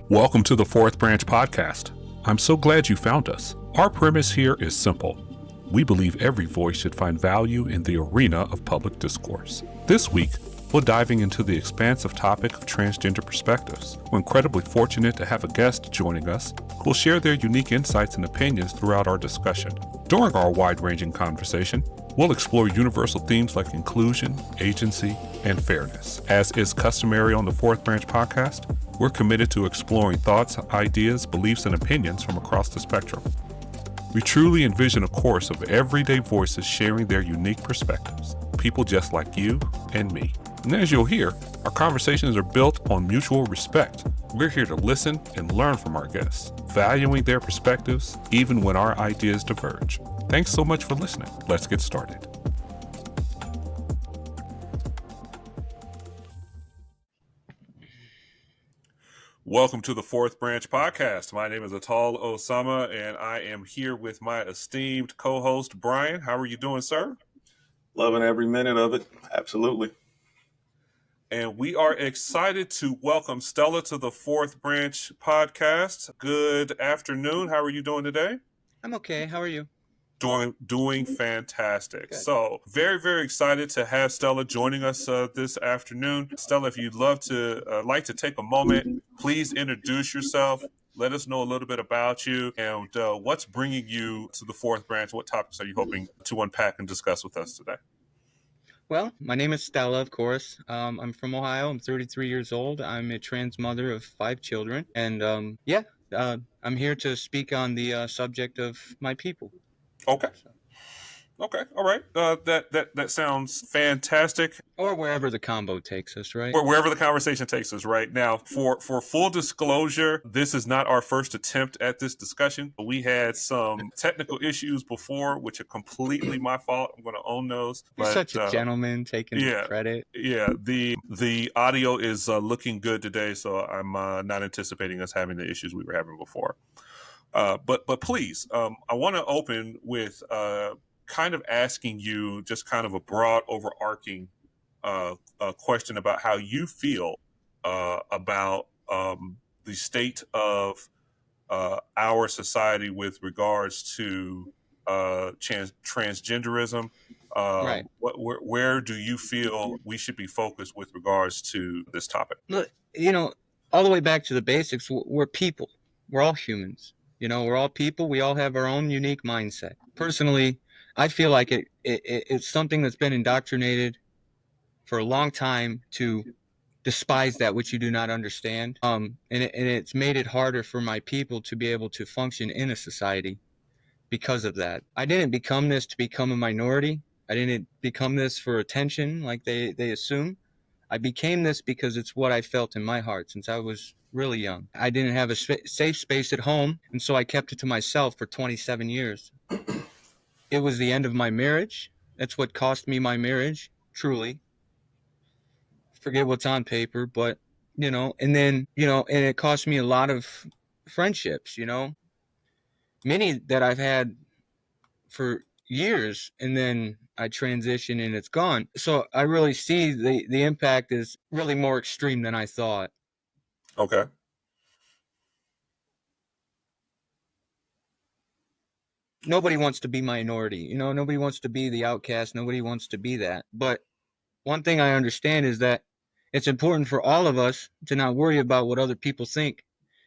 Welcome to the Fourth Branch Podcast. I'm so glad you found us. Our premise here is simple. We believe every voice should find value in the arena of public discourse. This week, we're diving into the expansive topic of transgender perspectives. We're incredibly fortunate to have a guest joining us who will share their unique insights and opinions throughout our discussion. During our wide-ranging conversation, we'll explore universal themes like inclusion, agency, and fairness. As is customary on the Fourth Branch Podcast, we're committed to exploring thoughts, ideas, beliefs, and opinions from across the spectrum. We truly envision a course of everyday voices sharing their unique perspectives, people just like you and me. And as you'll hear, our conversations are built on mutual respect. We're here to listen and learn from our guests, valuing their perspectives even when our ideas diverge. Thanks so much for listening. Let's get started. Welcome to the Fourth Branch Podcast. My name is Atal Osama, and I am here with my esteemed co-host, Brian. How are you doing, sir? Loving every minute of it. Absolutely. And we are excited to welcome Stella to the Fourth Branch Podcast. Good afternoon. How are you doing today? I'm okay. How are you? Doing fantastic. Good. So very, very excited to have Stella joining us this afternoon. Stella, if you'd love to like to take a moment, please introduce yourself. Let us know a little bit about you and what's bringing you to the Fourth Branch. What topics are you hoping to unpack and discuss with us today? Well, my name is Stella, of course. I'm from Ohio. I'm 33 years old. I'm a trans mother of 5 children. And I'm here to speak on the subject of my people. Okay. Okay. All right. That sounds fantastic. Or wherever the combo takes us, right? Wherever the conversation takes us right now. For full disclosure, this is not our first attempt at this discussion. We had some technical issues before, which are completely my fault. I'm going to own those. You're such a gentleman taking credit. Yeah. The audio is looking good today, so I'm not anticipating us having the issues we were having before. But please, I want to open with kind of asking you just kind of a broad overarching question about how you feel about the state of our society with regards to transgenderism. Right. Where do you feel we should be focused with regards to this topic? Look, all the way back to the basics, we're people. We're all humans. We're all people. We all have our own unique mindset. Personally, I feel like it's something that's been indoctrinated for a long time to despise that which you do not understand. And it's made it harder for my people to be able to function in a society because of that. I didn't become this to become a minority. I didn't become this for attention like they assume. I became this because it's what I felt in my heart since I was really young. I didn't have a safe space at home, and so I kept it to myself for 27 years. It was the end of my marriage. That's what cost me my marriage, truly. Forget what's on paper, but, and then, and it cost me a lot of friendships, many that I've had for years, and then I transition and it's gone. So I really see the impact is really more extreme than I thought. Okay. Nobody wants to be minority, nobody wants to be the outcast. Nobody wants to be that. But one thing I understand is that it's important for all of us to not worry about what other people think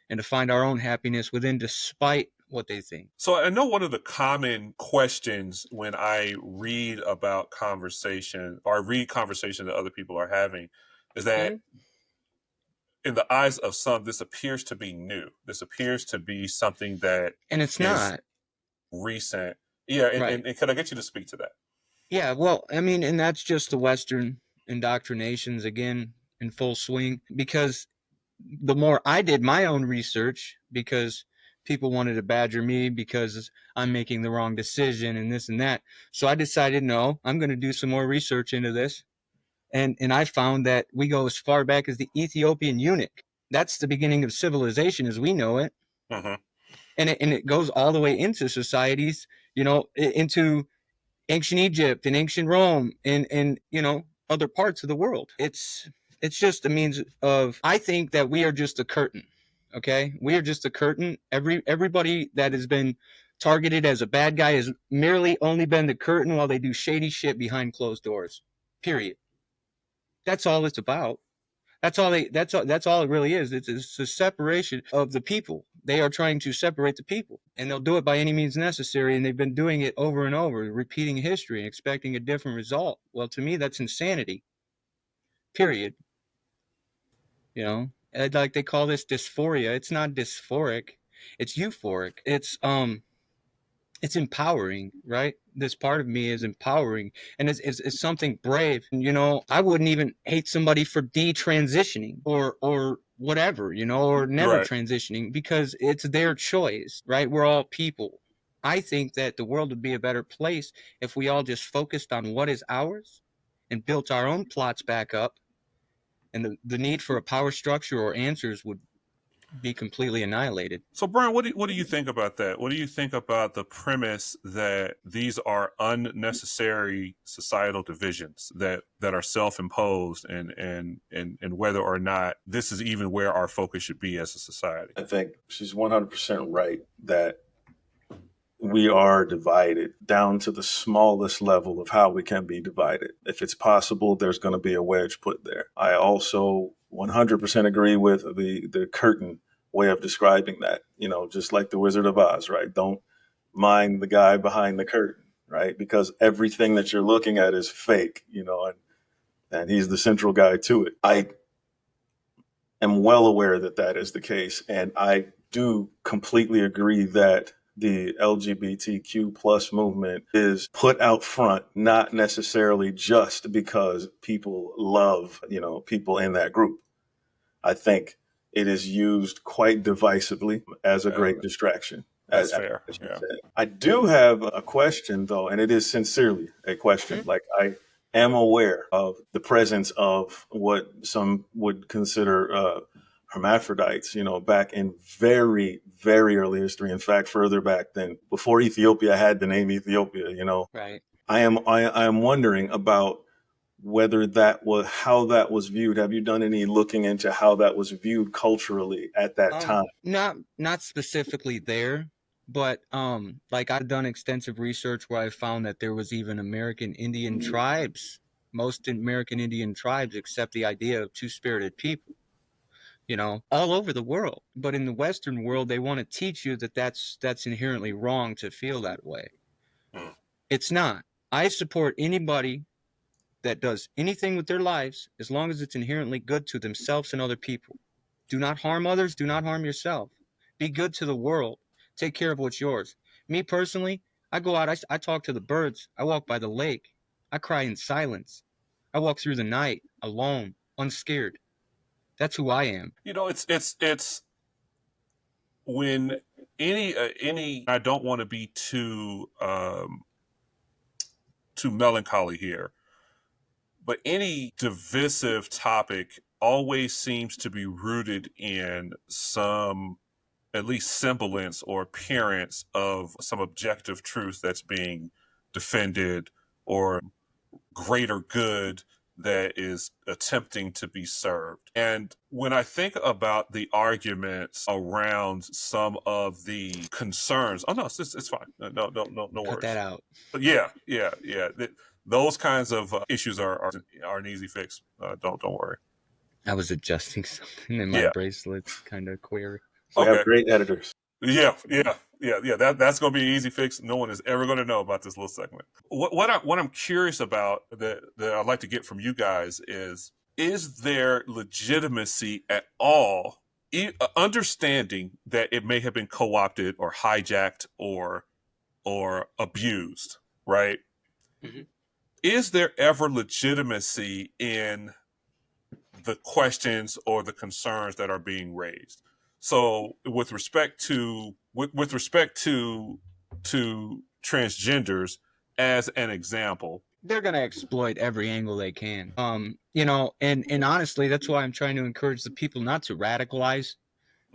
and to find our own happiness within despite what they think. So I know one of the common questions when I read about conversation or I read conversation that other people are having is that in the eyes of some, this appears to be new. This appears to be something that and it's not recent. Yeah. And, right. and could I get you to speak to that? Yeah, well, I mean, and that's just the Western indoctrinations again in full swing, because the more I did my own research, because people wanted to badger me because I'm making the wrong decision and this and that. So I decided, no, I'm going to do some more research into this. And I found that we go as far back as the Ethiopian eunuch. That's the beginning of civilization as we know it. Mm-hmm. And it goes all the way into societies, into ancient Egypt and ancient Rome and other parts of the world. It's just a means of, I think that we are just a curtain. Okay, we are just a curtain. Everybody that has been targeted as a bad guy has merely only been the curtain while they do shady shit behind closed doors. Period. That's all it's about. That's all it really is. It's a separation of the people. They are trying to separate the people, and they'll do it by any means necessary, and they've been doing it over and over, repeating history and expecting a different result. Well, to me, that's insanity. Period. You know, and like they call this dysphoria. It's not dysphoric. It's euphoric. It's empowering, right? This part of me is empowering, and it's something brave. You know, I wouldn't even hate somebody for detransitioning or whatever, you know, or never Right. transitioning because it's their choice, right? We're all people. I think that the world would be a better place if we all just focused on what is ours and built our own plots back up, and the need for a power structure or answers would be completely annihilated. So, Brian, what do you think about that? What do you think about the premise that these are unnecessary societal divisions that are self imposed, and whether or not this is even where our focus should be as a society? I think she's 100% right that we are divided down to the smallest level of how we can be divided. If it's possible, there's going to be a wedge put there. I also 100% agree with the curtain way of describing that, you know, just like the Wizard of Oz, right? Don't mind the guy behind the curtain, right? Because everything that you're looking at is fake, you know, and he's the central guy to it. I am well aware that that is the case. And I do completely agree that the LGBTQ plus movement is put out front, not necessarily just because people love, you know, people in that group. I think it is used quite divisively as a great distraction. That's fair. As you Yeah. said. I do have a question though, and it is sincerely a question. Mm-hmm. Like I am aware of the presence of what some would consider hermaphrodites, you know, back in very, very early history. In fact, further back than before Ethiopia had the name Ethiopia, you know. Right. I am wondering about whether that was how that was viewed. Have you done any looking into how that was viewed culturally at that time? Not specifically there, but like I've done extensive research where I found that there was even American Indian tribes. Most American Indian tribes accept the idea of two-spirited people, you know, all over the world. But in the Western world, they want to teach you that that's inherently wrong to feel that way. Mm. It's not. I support anybody that does anything with their lives as long as it's inherently good to themselves and other people. Do not harm others, do not harm yourself. Be good to the world. Take care of what's yours. Me personally, I go out, I talk to the birds, I walk by the lake, I cry in silence. I walk through the night alone, unscared. That's who I am. You know, it's when any. I don't want to be too melancholy here, but any divisive topic always seems to be rooted in some at least semblance or appearance of some objective truth that's being defended, or greater good that is attempting to be served. And when I think about the arguments around some of the concerns, oh no, it's fine. No Cut that worries. out. But yeah. Those kinds of issues are an easy fix. Don't worry. I was adjusting something in my Yeah. bracelets, kind of queer. We have Okay. great editors. Yeah. That's going to be an easy fix. No one is ever going to know about this little segment. What I'm curious about that I'd like to get from you guys is there legitimacy at all, understanding that it may have been co-opted or hijacked or abused, right? Mhm. Is there ever legitimacy in the questions or the concerns that are being raised? So with respect to transgenders as an example. They're gonna exploit every angle they can. You know, and honestly, that's why I'm trying to encourage the people not to radicalize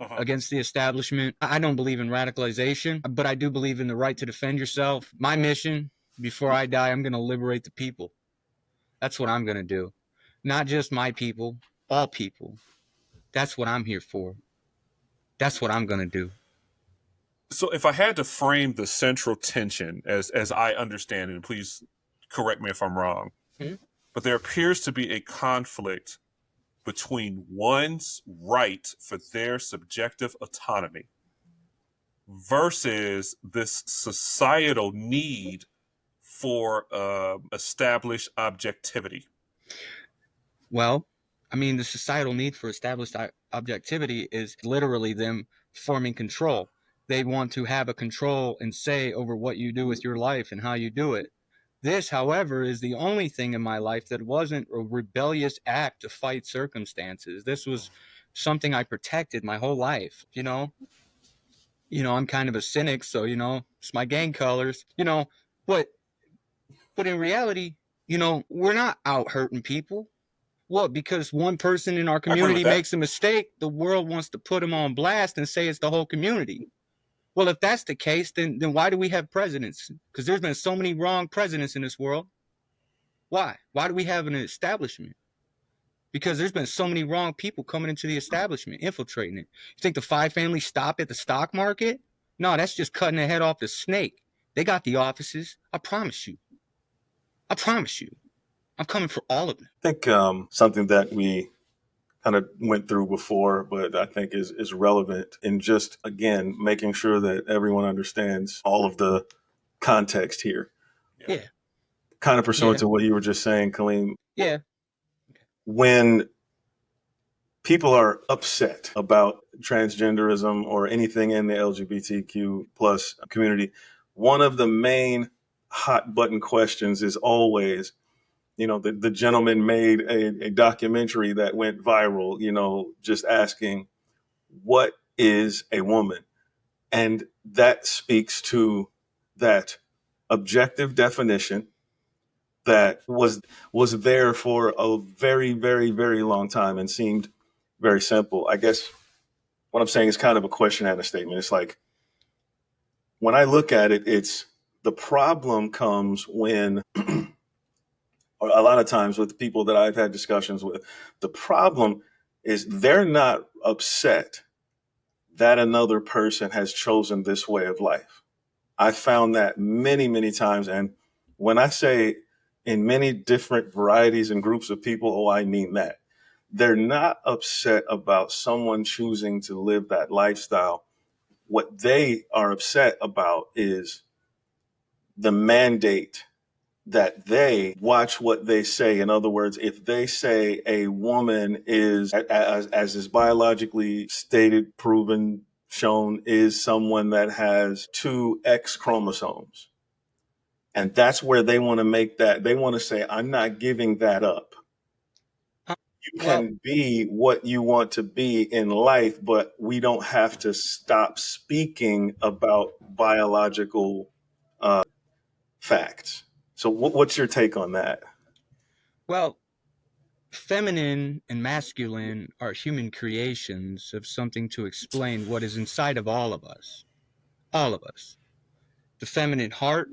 Uh-huh. against the establishment. I don't believe in radicalization, but I do believe in the right to defend yourself. My mission, before I die, I'm gonna liberate the people. That's what I'm gonna do. Not just my people, all people. That's what I'm here for. That's what I'm going to do. So if I had to frame the central tension as I understand it, and please correct me if I'm wrong, but there appears to be a conflict between one's right for their subjective autonomy versus this societal need for established objectivity. Well, I mean, the societal need for established objectivity is literally them forming control. They want to have a control and say over what you do with your life and how you do it. This, however, is the only thing in my life that wasn't a rebellious act to fight circumstances. This was something I protected my whole life, I'm kind of a cynic, so it's my gang colors, but in reality, we're not out hurting people. What? Because one person in our I agree with community that. makes a mistake, the world wants to put him on blast and say it's the whole community. Well, if that's the case, then why do we have presidents? Because there's been so many wrong presidents in this world. Why? Why do we have an establishment? Because there's been so many wrong people coming into the establishment, infiltrating it. You think the Five family stopped at the stock market? No, that's just cutting the head off the snake. They got the offices. I promise you. I promise you. I'm coming for all of them. I think something that we kind of went through before, but I think is relevant in just, again, making sure that everyone understands all of the context here. Yeah. Kind of pursuant to what you were just saying, Kaleem. Yeah. When people are upset about transgenderism or anything in the LGBTQ plus community, one of the main hot button questions is always, the gentleman made a documentary that went viral, just asking, what is a woman? And that speaks to that objective definition that was there for a very, very, very long time and seemed very simple. I guess what I'm saying is kind of a question and a statement. It's like, when I look at it, it's the problem comes when, or a lot of times with people that I've had discussions with, the problem is they're not upset that another person has chosen this way of life. I found that many, many times. And when I say in many different varieties and groups of people, oh, I mean that. They're not upset about someone choosing to live that lifestyle. What they are upset about is the mandate that they watch what they say. In other words, if they say a woman is, as is biologically stated, proven, shown, is someone that has two X chromosomes. And that's where they want to make that. They want to say, I'm not giving that up. You can be what you want to be in life, but we don't have to stop speaking about biological facts. So what's your take on that? Well, feminine and masculine are human creations of something to explain what is inside of all of us. All of us. The feminine heart,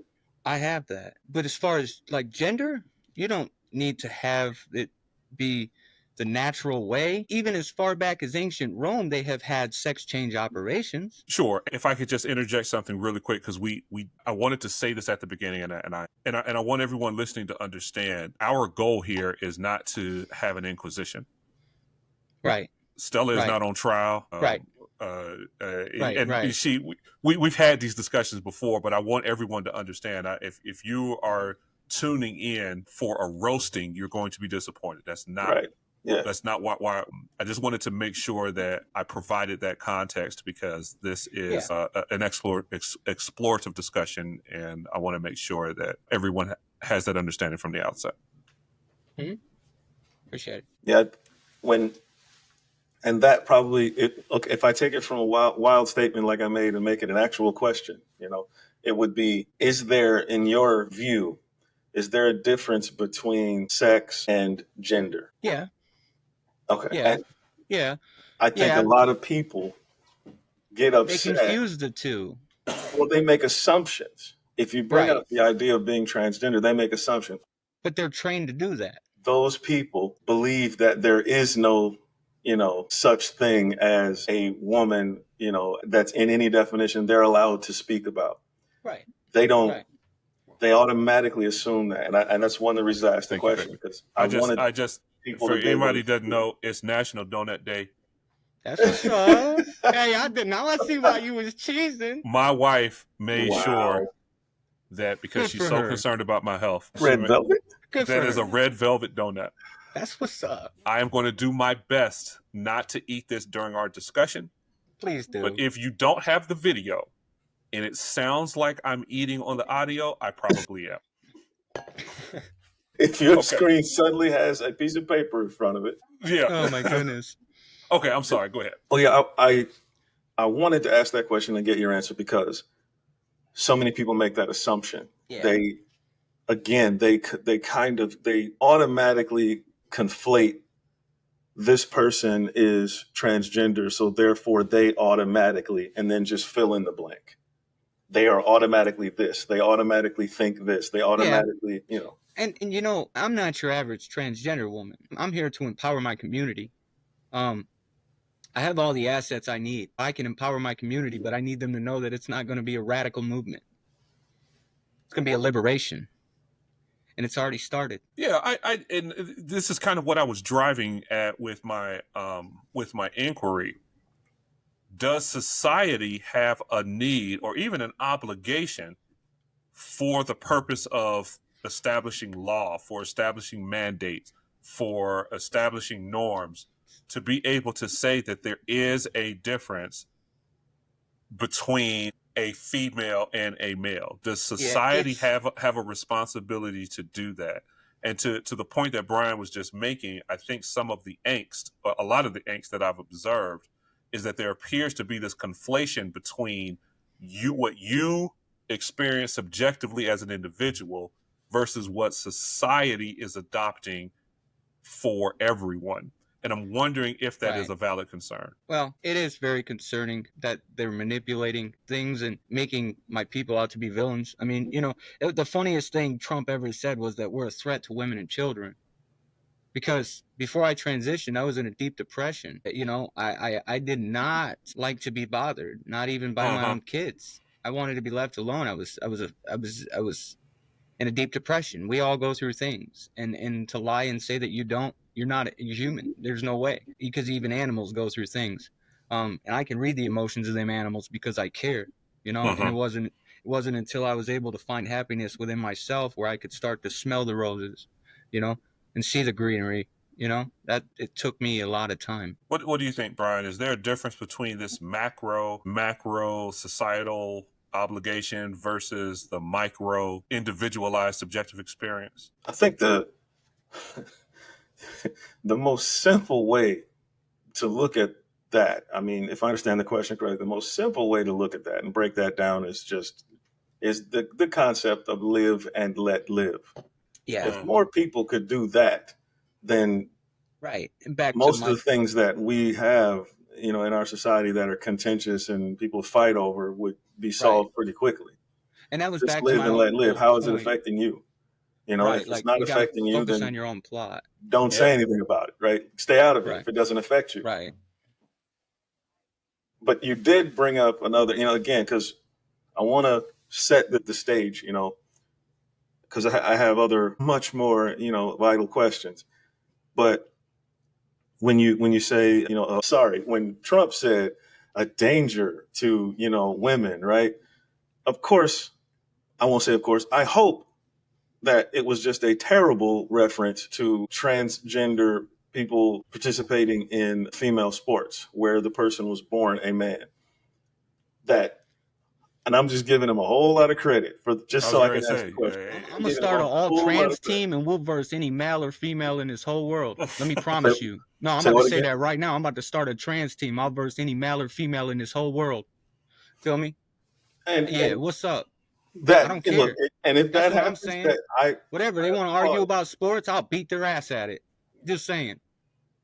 I have that. But as far as like gender, you don't need to have it be the natural way. Even as far back as ancient Rome, they have had sex change operations. Sure. If I could just interject something really quick, because I wanted to say this at the beginning, and I want everyone listening to understand our goal here is not to have an inquisition. Right. Stella is not on trial. Right. We've had these discussions before, but I want everyone to understand, if you are tuning in for a roasting, you're going to be disappointed. That's not right. Yeah. That's not why I just wanted to make sure that I provided that context, because this is an explorative discussion, and I want to make sure that everyone has that understanding from the outset. Mm-hmm. Appreciate it. Yeah. And that probably, if I take it from a wild statement like I made and make it an actual question, it would be, is there, in your view, is there a difference between sex and gender? Yeah. Okay. Yeah. And yeah. I think a lot of people get upset. They confuse the two. Well, they make assumptions. If you bring up the idea of being transgender, they make assumptions. But they're trained to do that. Those people believe that there is no, such thing as a woman, that's in any definition they're allowed to speak about. Right. They don't. Right. They automatically assume that, and that's one of the reasons I asked the Thank you, question, Victor. because I wanted I just people for to be able anybody to. who doesn't know, it's National Donut Day. That's what's up. Hey, now I see why you was cheesing. My wife made sure Wow. that because Good she's for so her. concerned about my health, Red velvet. Good that for is her. a red velvet donut. That's what's up. I am going to do my best not to eat this during our discussion. Please do. But if you don't have the video and it sounds like I'm eating on the audio, I probably am. If your screen suddenly has a piece of paper in front of it. Yeah. Oh my goodness. Okay, I'm sorry. Go ahead. Oh yeah, I wanted to ask that question and get your answer, because so many people make that assumption. Yeah. They automatically conflate, this person is transgender, so therefore they automatically, and then just fill in the blank. They are automatically this. They automatically think this. They automatically, And I'm not your average transgender woman. I'm here to empower my community. I have all the assets I need. I can empower my community, but I need them to know that it's not going to be a radical movement. It's going to be a liberation. And it's already started. Yeah, and this is kind of what I was driving at with my inquiry. Does society have a need or even an obligation for the purpose of establishing law, for establishing mandates, for establishing norms, to be able to say that there is a difference between a female and a male? Does society have a responsibility to do that? And to the point that Brian was just making, I think some of the angst, or a lot of the angst that I've observed, is that there appears to be this conflation between what you experience subjectively as an individual versus what society is adopting for everyone. And I'm wondering if that is a valid concern. Well, it is very concerning that they're manipulating things and making my people out to be villains. I mean, the funniest thing Trump ever said was that we're a threat to women and children. Because before I transitioned, I was in a deep depression. I did not like to be bothered, not even by my own kids. I wanted to be left alone. I was in a deep depression. We all go through things, and to lie and say that you're not human. There's no way, because even animals go through things. And I can read the emotions of them animals because I care, and it wasn't until I was able to find happiness within myself where I could start to smell the roses, and see the greenery, that it took me a lot of time. What do you think, Brian? Is there a difference between this macro societal obligation versus the micro individualized subjective experience? I think the most simple way to look at that, I mean, if I understand the question correctly, the most simple way to look at that and break that down is the concept of live and let live. Yeah. If more people could do that, then and back most of the things that we have, in our society that are contentious and people fight over would be solved pretty quickly. And that was just back live to my and let live. How is it affecting you? If it's not affecting you, focus then on your own plot. Don't say anything about it, right? Stay out of it if it doesn't affect you. Right. But you did bring up another, again, because I want to set the stage, because I have other much more, vital questions. But when you say, when Trump said a danger to, women, right? Of course, I won't say of course, I hope that it was just a terrible reference to transgender people participating in female sports where the person was born a man. And I'm just giving him a whole lot of credit for so I can ask the question. I'm gonna start an all trans team and we'll verse any male or female in this whole world. Let me promise you. No, I'm about to say that right now. I'm about to start a trans team. I'll verse any male or female in this whole world. Feel me? And what's up? I don't care. Look, and if that's that what happens, I'm saying. Whatever they want to argue about sports, I'll beat their ass at it. Just saying.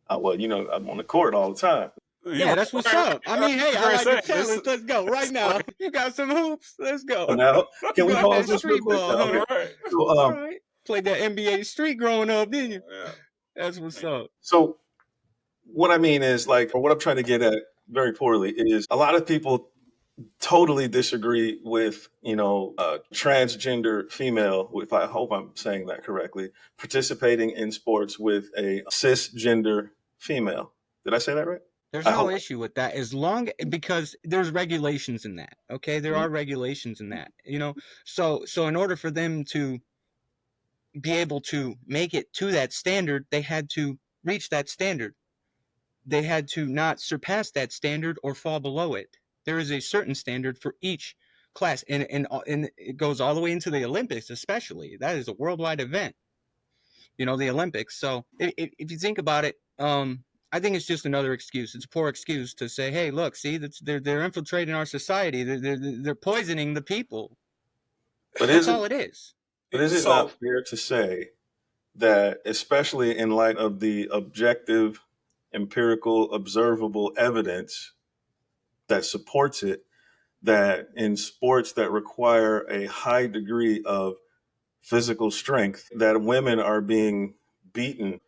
Well, I'm on the court all the time. Yeah, that's what's up. I mean, hey, I like the challenge. Let's go right now. You got some hoops. Let's go. Now, can we pause this real quick? All right. Played that NBA street growing up, didn't you? Yeah. That's what's up. So what I mean is, or what I'm trying to get at very poorly is a lot of people totally disagree with, transgender female, if I hope I'm saying that correctly, participating in sports with a cisgender female. Did I say that right? There's I no hope. issue with that because there's regulations in that. Okay, there are regulations in that. So in order for them to be able to make it to that standard, they had to reach that standard. They had to not surpass that standard or fall below it. There is a certain standard for each class, and it goes all the way into the Olympics, especially. That is a worldwide event, the Olympics. So if you think about it, I think it's just another excuse. It's a poor excuse to say, hey, look, see, they're infiltrating our society. They're poisoning the people. But That's isn't all it is. but is it So, not fair to say that, especially in light of the objective, empirical, observable evidence that supports it, that in sports that require a high degree of physical strength, that women are being beaten,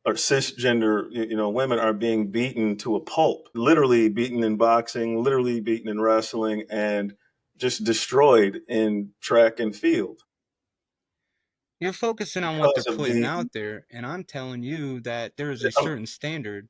or cisgender, women are being beaten to a pulp, literally beaten in boxing, literally beaten in wrestling, and just destroyed in track and field You're focusing on what they're because of putting the. out there, and I'm telling you that there is a certain standard.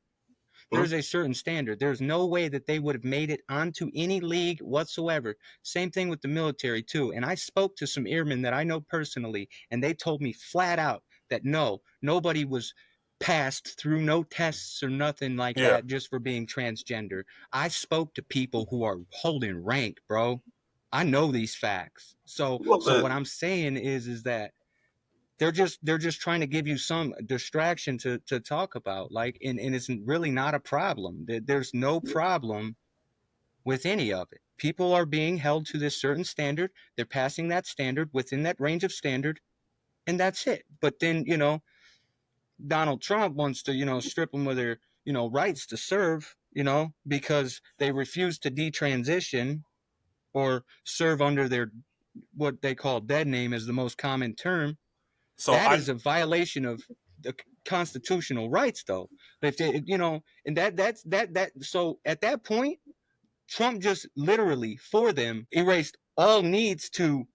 Mhm. There's a certain standard. There's no way that they would have made it onto any league whatsoever. Same thing with the military, too. And I spoke to some airmen that I know personally, and they told me flat out that no, nobody was passed through no tests or nothing like yeah. that just for being transgender. I spoke to people who are holding rank, bro. I know these facts. So Well, so what I'm saying is that they're just trying to give you some distraction to talk about, like, and it's really not a problem. There's no problem with any of it. People are being held to this certain standard. They're passing that standard within that range of standard, and that's it. But then, Donald Trump wants to, strip them of their, rights to serve, because they refuse to detransition or serve under their what they call dead name is the most common term. So That I is a violation of the constitutional rights, though. If they, and so at that point, Trump just literally for them erased all needs to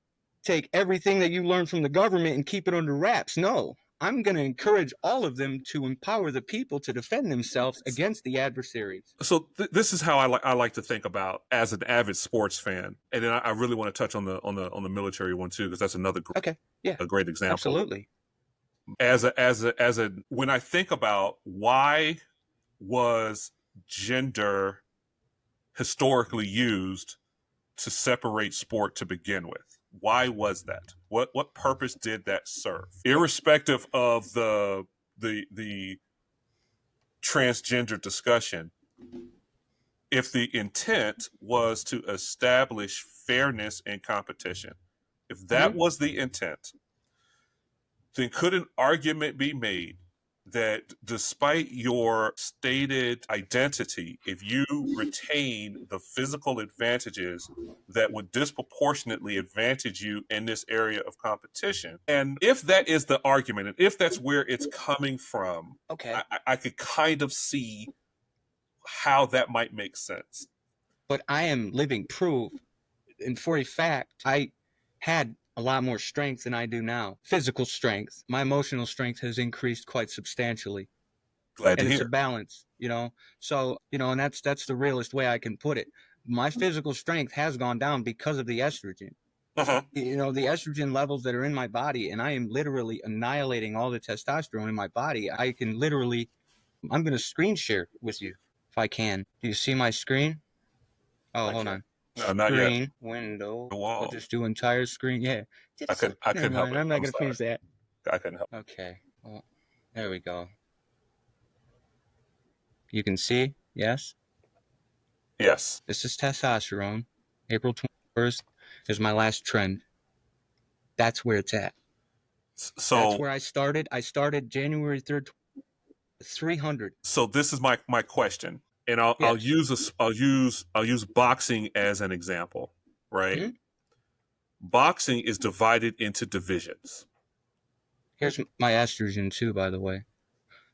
take everything that you learn from the government and keep it under wraps. No, I'm going to encourage all of them to empower the people to defend themselves against the adversaries. this is how I like to think about as an avid sports fan, and then I really want to touch on the military one too, because that's another Okay, yeah, a great example. absolutely. As a when I think about why was gender historically used to separate sport to begin with? Why was that? What purpose did that serve? Irrespective of the transgender discussion, if the intent was to establish fairness in competition, if that Mm-hmm. was the intent, then could an argument be made that despite your stated identity, if you retain the physical advantages that would disproportionately advantage you in this area of competition, and if that is the argument, and if that's where it's coming from, Okay, I could kind of see how that might make sense. but I am living proof, and for a fact, I had a lot more strength than I do now. Physical strength. My emotional strength has increased quite substantially. Glad to And it's a hear. balance. So, and that's the realest way I can put it. My physical strength has gone down because of the estrogen. Uh-huh. The estrogen levels that are in my body, and I am literally annihilating all the testosterone in my body. I'm going to screen share with you if I can. Do you see my screen? Oh, I hold can't. on. No, not yet. Screen, window. I'll Whoa. just do entire screen. Yeah. I Never couldn't help mind. it. I'm not I'm going to sorry. finish that. I couldn't help. Okay. Well, there we go. You can see, yes? Yes. This is testosterone. April 21st is my last trend. That's where it's at. That's So where I started. I started January 3rd, 300. so this is my question, and I'll Yes. use this. I'll use boxing as an example. Right. Hmm. Boxing is divided into divisions. Here's my estrogen, too, by the way.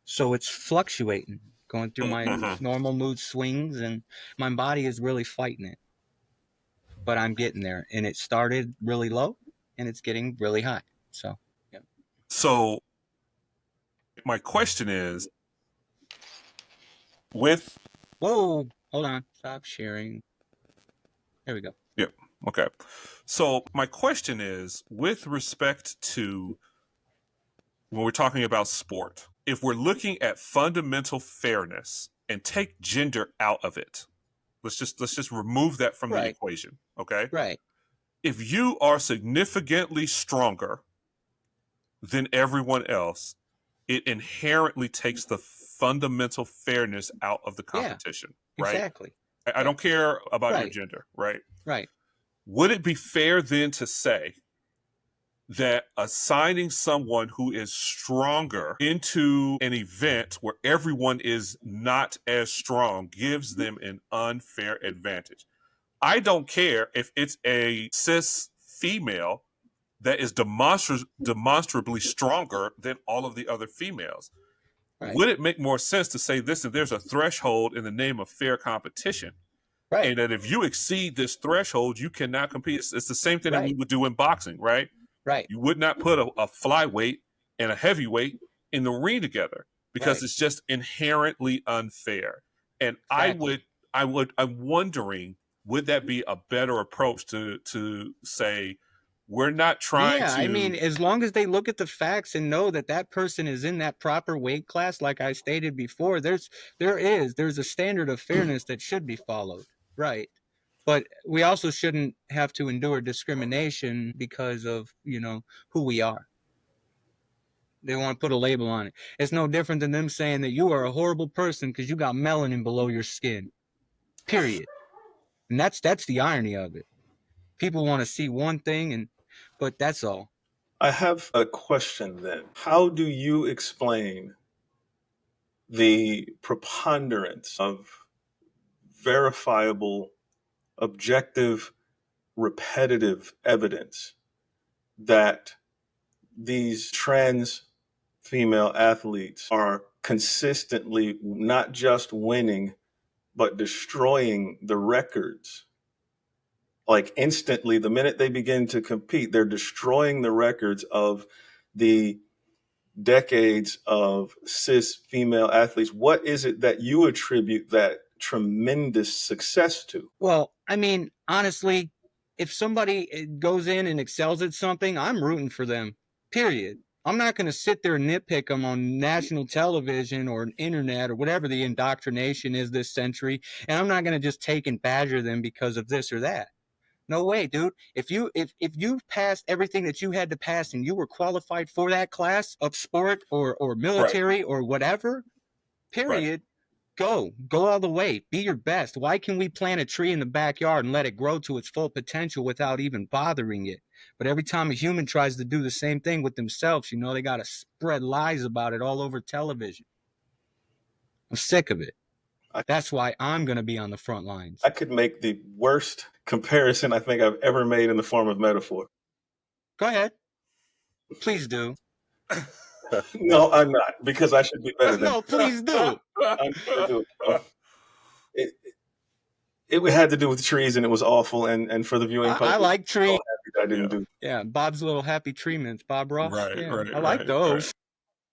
So it's fluctuating. going through my normal mood swings, and my body is really fighting it. But I'm getting there, and it started really low, and it's getting really high. So, yeah. So my question is, with Whoa, hold on, stop sharing. There we go. yeah, okay. So my question is, with respect to when we're talking about sport, if we're looking at fundamental fairness and take gender out of it, let's just remove that from the Right. equation, okay? Right. If you are significantly stronger than everyone else, it inherently takes the fundamental fairness out of the Yeah, competition, right? exactly. I don't care about your Right. gender, right? Right. Would it be fair then to say that assigning someone who is stronger into an event where everyone is not as strong gives them an unfair advantage? I don't care if it's a cis female that is demonstrably stronger than all of the other females. Right. Would it make more sense to say this, that there's a threshold in the name of fair competition? Right. And that if you exceed this threshold, you cannot compete. It's the same thing that we Right. would do in boxing, right? Right. You would not put a flyweight and a heavyweight in the ring together because Right. it's just inherently unfair. And Exactly. I'm wondering, would that be a better approach to say, we're not trying Yeah, I mean, to as long as they look at the facts and know that that person is in that proper weight class, like I stated before, there's a standard of fairness that should be followed, right? But we also shouldn't have to endure discrimination because of, who we are. They want to put a label on it. It's no different than them saying that you are a horrible person because you got melanin below your skin. Period. And that's the irony of it. People want to see one thing, but that's all. I have a question then. How do you explain the preponderance of verifiable, objective, repetitive evidence that these trans female athletes are consistently not just winning, but destroying the records? Like instantly, the minute they begin to compete, they're destroying the records of the decades of cis female athletes. What is it that you attribute that tremendous success to? Well, I mean, honestly, if somebody goes in and excels at something, I'm rooting for them. Period. I'm not going to sit there and nitpick them on national television or internet or whatever the indoctrination is this century, and I'm not going to just take and badger them because of this or that. No way, dude. If you passed everything that you had to pass and you were qualified for that class of sport or right, military or whatever, right. period, go all the way, be your best. Why can we plant a tree in the backyard and let it grow to its full potential without even bothering it? But every time a human tries to do the same thing with themselves, they got to spread lies about it all over television. I'm sick of it. That's why I'm going to be on the front lines. I could make the worst comparison I think I've ever made in the form of metaphor. Go ahead. Please do. No, I'm not, because I should be better than No, please do. I'm going to do it. It had to do with trees, and it was awful. And for the viewing public, I like trees. I didn't do. Yeah, Bob's Little Happy Tree Mints, Bob Ross. Right, Yeah, right, I like right, those.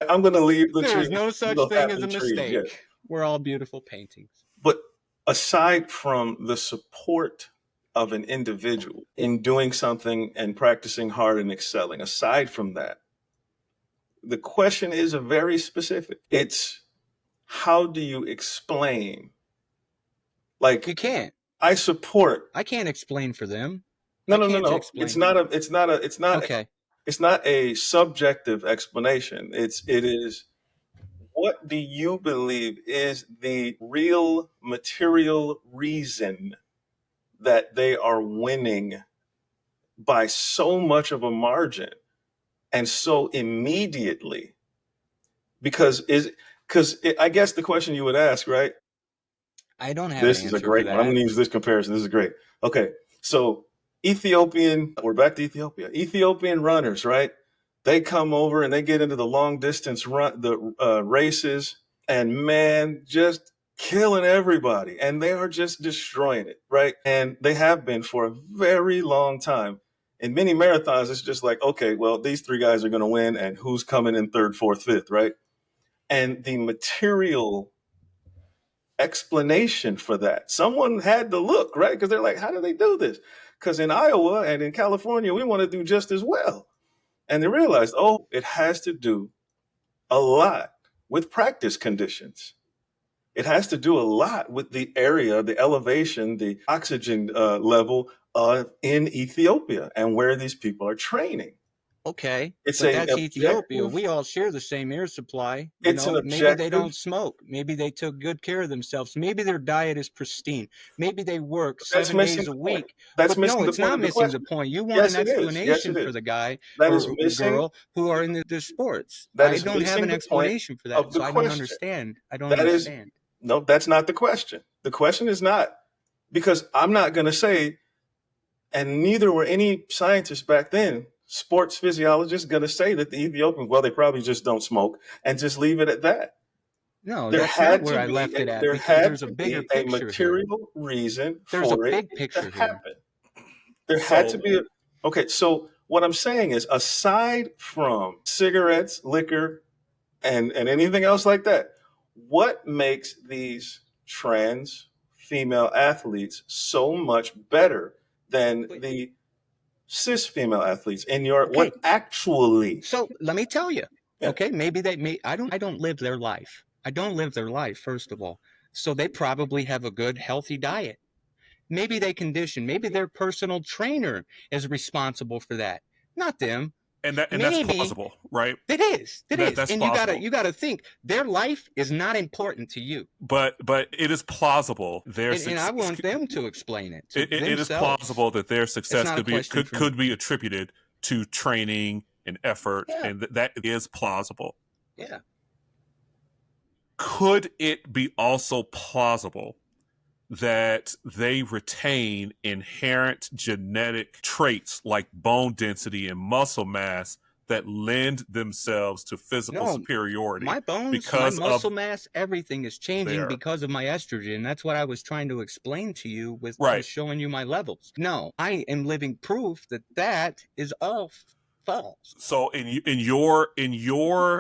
I'm going to leave the There trees. is no such those thing happy as a trees, mistake. yeah. We're all beautiful paintings. But aside from the support of an individual in doing something and practicing hard and excelling, aside from that, the question is a very specific. It's, how do you explain? Like, You can't. I support. I can't explain for them. No, I no, no, can't no. explain. It's not Okay. It's not a subjective explanation. It is, what do you believe is the real material reason that they are winning by so much of a margin and so immediately? I guess the question you would ask, right? I don't have an This is a answer for great one. I'm that. going to use this comparison. This is great. Okay, so we're back to Ethiopia. Ethiopian runners, right? They come over and they get into the long distance run, the races, and man, just killing everybody. And they are just destroying it, right? And they have been for a very long time. In many marathons, it's just like, okay, well, these three guys are going to win, and who's coming in third, fourth, fifth, right? And the material explanation for that, someone had to look, right? Because they're like, how do they do this? Because in Iowa and in California, we want to do just as well. And they realized, oh, it has to do a lot with practice conditions. It has to do a lot with the area, the elevation, the oxygen level in Ethiopia and where these people are training. Okay, It's but a that's Ethiopia. objective. We all share the same air supply. You It's an know, maybe they objective. don't smoke. Maybe they took good care of themselves. Maybe their diet is pristine. Maybe they work That's 7 missing days a the point. week. That's But no, missing the it's point not of the missing the question. point. You want an Yes, it is. Yes, explanation it for is. the guy That is or missing. girl who are in the sports. That I is don't have missing an the point explanation for that, of the so I don't question. understand. I don't That is understand. no. That's not the question. The question is not, because I'm not going to say, and neither were any scientists back then, sports physiologists, going to say that the Ethiopians, well, they probably just don't smoke, and just leave it at that. No, There that's not had where to I be left it at there because had there's a to bigger be a picture here. material reason There's a for it big to picture here. happen. There had to So, be okay. So what I'm saying is, aside from cigarettes, liquor, and anything else like that, what makes these trans female athletes so much better than But the cis female athletes in your okay, what actually? so let me tell you. Yeah. Okay, maybe they may I don't live their life. I don't live their life, first of all. So they probably have a good, healthy diet. Maybe they condition, maybe their personal trainer is responsible for that. Not them. and that's Maybe plausible, right? it is. It is. That's And you gotta plausible. you gotta think their life is not important to you. But it is plausible their And I success. want them to explain it to It is themselves. plausible that their It's success not a question for could me. be attributed to training and effort, Yeah. and that is plausible. Yeah. Could it be also plausible that they retain inherent genetic traits like bone density and muscle mass that lend themselves to physical No, superiority my bones, my because muscle of mass, everything is changing their because of my estrogen. That's what I was trying to explain to you with right? just showing you my levels. No, I am living proof that that is all false. So in your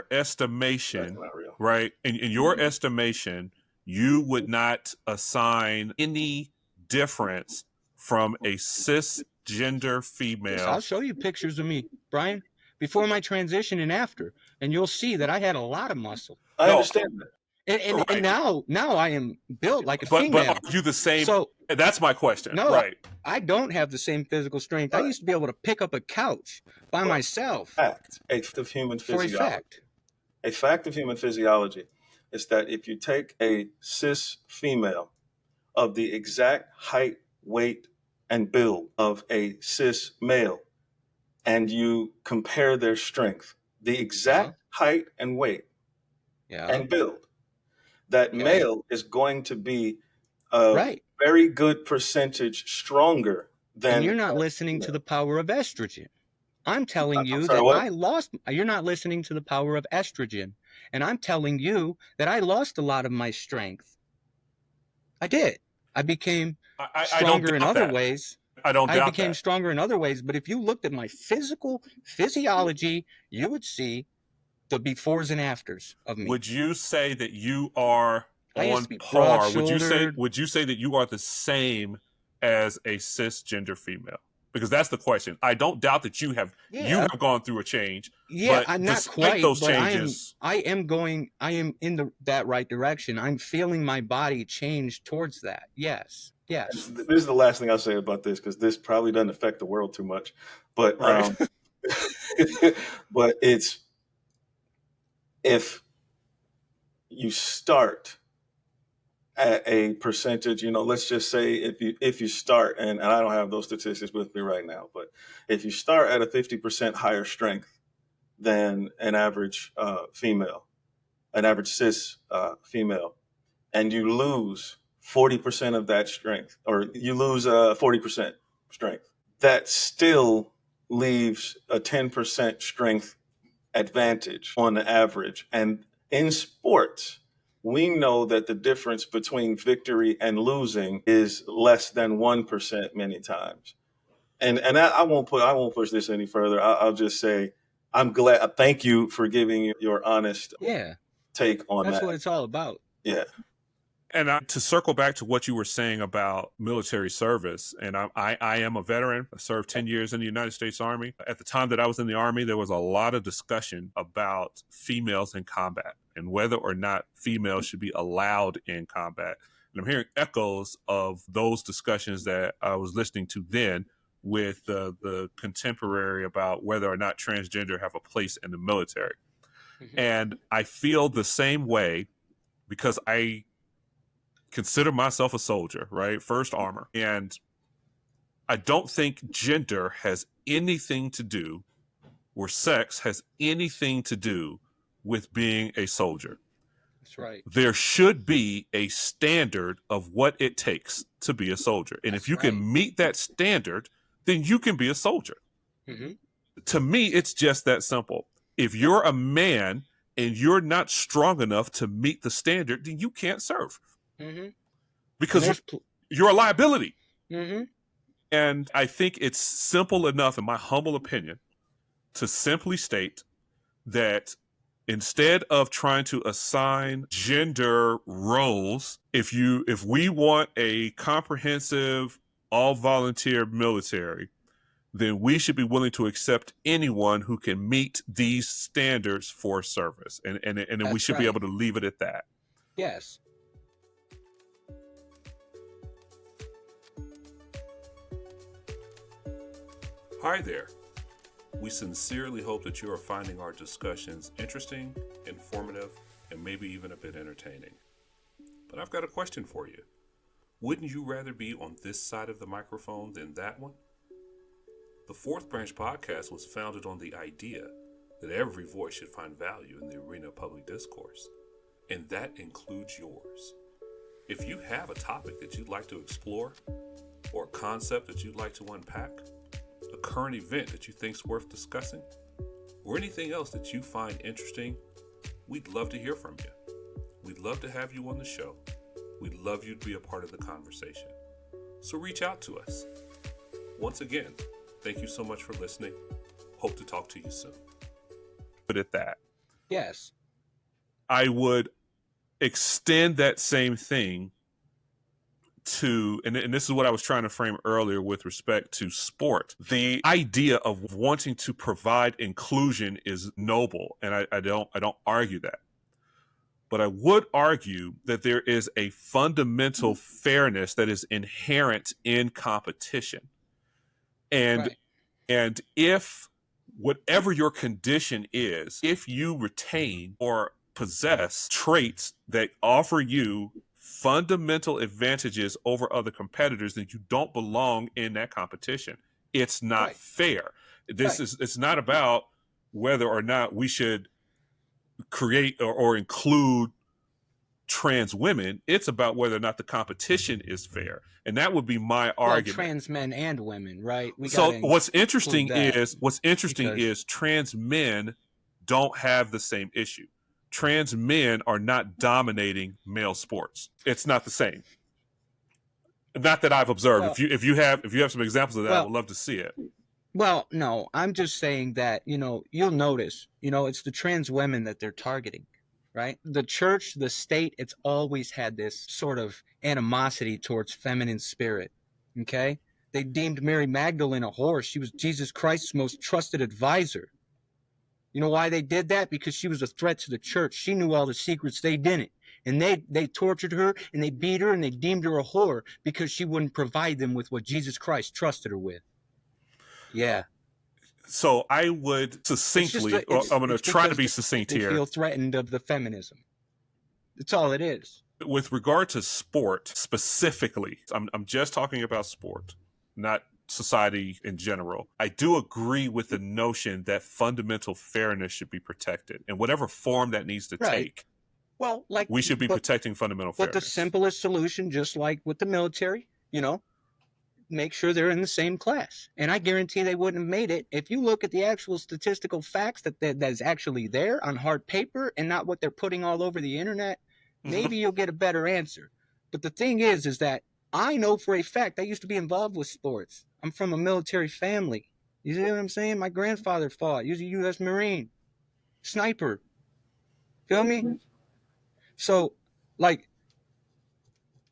That's estimation, not real. right? In your estimation, you would not assign any difference from a cisgender Yes, I'll female. show you pictures of me, Brian, before my transition and after, and you'll see that I had a lot of muscle. I No, understand that. And right. now I am built like a But female. are you the same? So That's my question. no, Right. I don't have the same physical strength. I Right. used to be able to pick up a couch by But myself a fact of human for a physiology. fact. A fact of human physiology is that if you take a cis female of the exact height, weight, and build of a cis male, and you compare their strength, the Yeah, exact height and weight yeah, and build, that okay, male is going to be a right. very good percentage stronger And than you're not that listening to female. the power of estrogen. I'm telling I'm you sorry, that what? I lost, you're not listening to the power of estrogen. And I'm telling you that I lost a lot of my strength. I did. I became I don't stronger in doubt other that. ways. I don't I doubt became that. stronger in other ways. But if you looked at my physical physiology, you would see the befores and afters of me. Would you say that you are I used on to be broad par? shouldered. Would you say that you are the same as a cisgender female? Because that's the question. I don't doubt that you Yeah, have gone through a change, yeah, but I'm not despite quite, those but changes, I am in that right direction. I'm feeling my body change towards that. Yes, yes. This is the last thing I'll say about this, because this probably doesn't affect the world too much, but right? but it's, if you start at a percentage, let's just say if you start, and I don't have those statistics with me right now, but if you start at a 50% higher strength than an average female, an average cis female, and you lose 40% of that strength, or you lose 40% strength, that still leaves a 10% strength advantage on the average. And in sports, we know that the difference between victory and losing is less than 1% many times. And I won't push this any further. I'll just say I'm glad. Thank you for giving your honest Yeah, take on that's that. what it's all about. Yeah. And to circle back to what you were saying about military service, and I am a veteran. I served 10 years in the United States Army. At the time that I was in the Army, there was a lot of discussion about females in combat and whether or not females should be allowed in combat. And I'm hearing echoes of those discussions that I was listening to then with the contemporary about whether or not transgender have a place in the military. Mhm. And I feel the same way because I consider myself a soldier, right? First armor. And I don't think gender has anything to do, or sex has anything to do with being a soldier. That's right. There should be a standard of what it takes to be a soldier. And That's if you right. can meet that standard, then you can be a soldier. Mm-hmm. To me, it's just that simple. If you're a man and you're not strong enough to meet the standard, then you can't serve. Mm-hmm. Because you're a liability. Mm-hmm. And I think it's simple enough, in my humble opinion, to simply state that instead of trying to assign gender roles, if we want a comprehensive, all-volunteer military, then we should be willing to accept anyone who can meet these standards for service. And then we should be able to leave it at that. Yes. Hi there. We sincerely hope that you are finding our discussions interesting, informative, and maybe even a bit entertaining. But I've got a question for you. Wouldn't you rather be on this side of the microphone than that one? The Fourth Branch podcast was founded on the idea that every voice should find value in the arena of public discourse, and that includes yours. If you have a topic that you'd like to explore, or a concept that you'd like to unpack, a current event that you think's worth discussing, or anything else that you find interesting, we'd love to hear from you. We'd love to have you on the show. We'd love you to be a part of the conversation. So reach out to us. Once again, thank you so much for listening. Hope to talk to you soon. But at that, Yes. I would extend that same thing to, and this is what I was trying to frame earlier with respect to sport. The idea of wanting to provide inclusion is noble, and I don't argue that. But I would argue that there is a fundamental fairness that is inherent in competition. And if whatever your condition is, if you retain or possess traits that offer you fundamental advantages over other competitors, then you don't belong in that competition. It's not fair. It's not about whether or not we should create or include trans women. It's about whether or not the competition is fair. And that would be my argument. Trans men and women, right? So what's interesting is trans men don't have the same issue. Trans men are not dominating male sports. It's not the same. Not that I've observed. Well, if you have some examples of that, I would love to see it. Well, no, I'm just saying that, you'll notice, it's the trans women that they're targeting, right? The church, the state, it's always had this sort of animosity towards feminine spirit, okay? They deemed Mary Magdalene a whore. She was Jesus Christ's most trusted advisor. You know why they did that? Because she was a threat to the church. She knew all the secrets. They didn't. And they tortured her and they beat her and they deemed her a whore because she wouldn't provide them with what Jesus Christ trusted her with. Yeah. So I would succinctly, I'm going to try to be succinct here. They feel threatened of the feminism. That's all it is. With regard to sport specifically, I'm just talking about sport, not society in general. I do agree with the notion that fundamental fairness should be protected in whatever form that needs to take. Well, we should be protecting fundamental fairness. But the simplest solution, just like with the military, make sure they're in the same class. And I guarantee they wouldn't have made it if you look at the actual statistical facts that is actually there on hard paper and not what they're putting all over the internet. maybe you'll get a better answer. But the thing is that I know for a fact I used to be involved with sports. I'm from a military family. You see what I'm saying? My grandfather fought. He was a U.S. Marine, sniper. Feel me? So, like,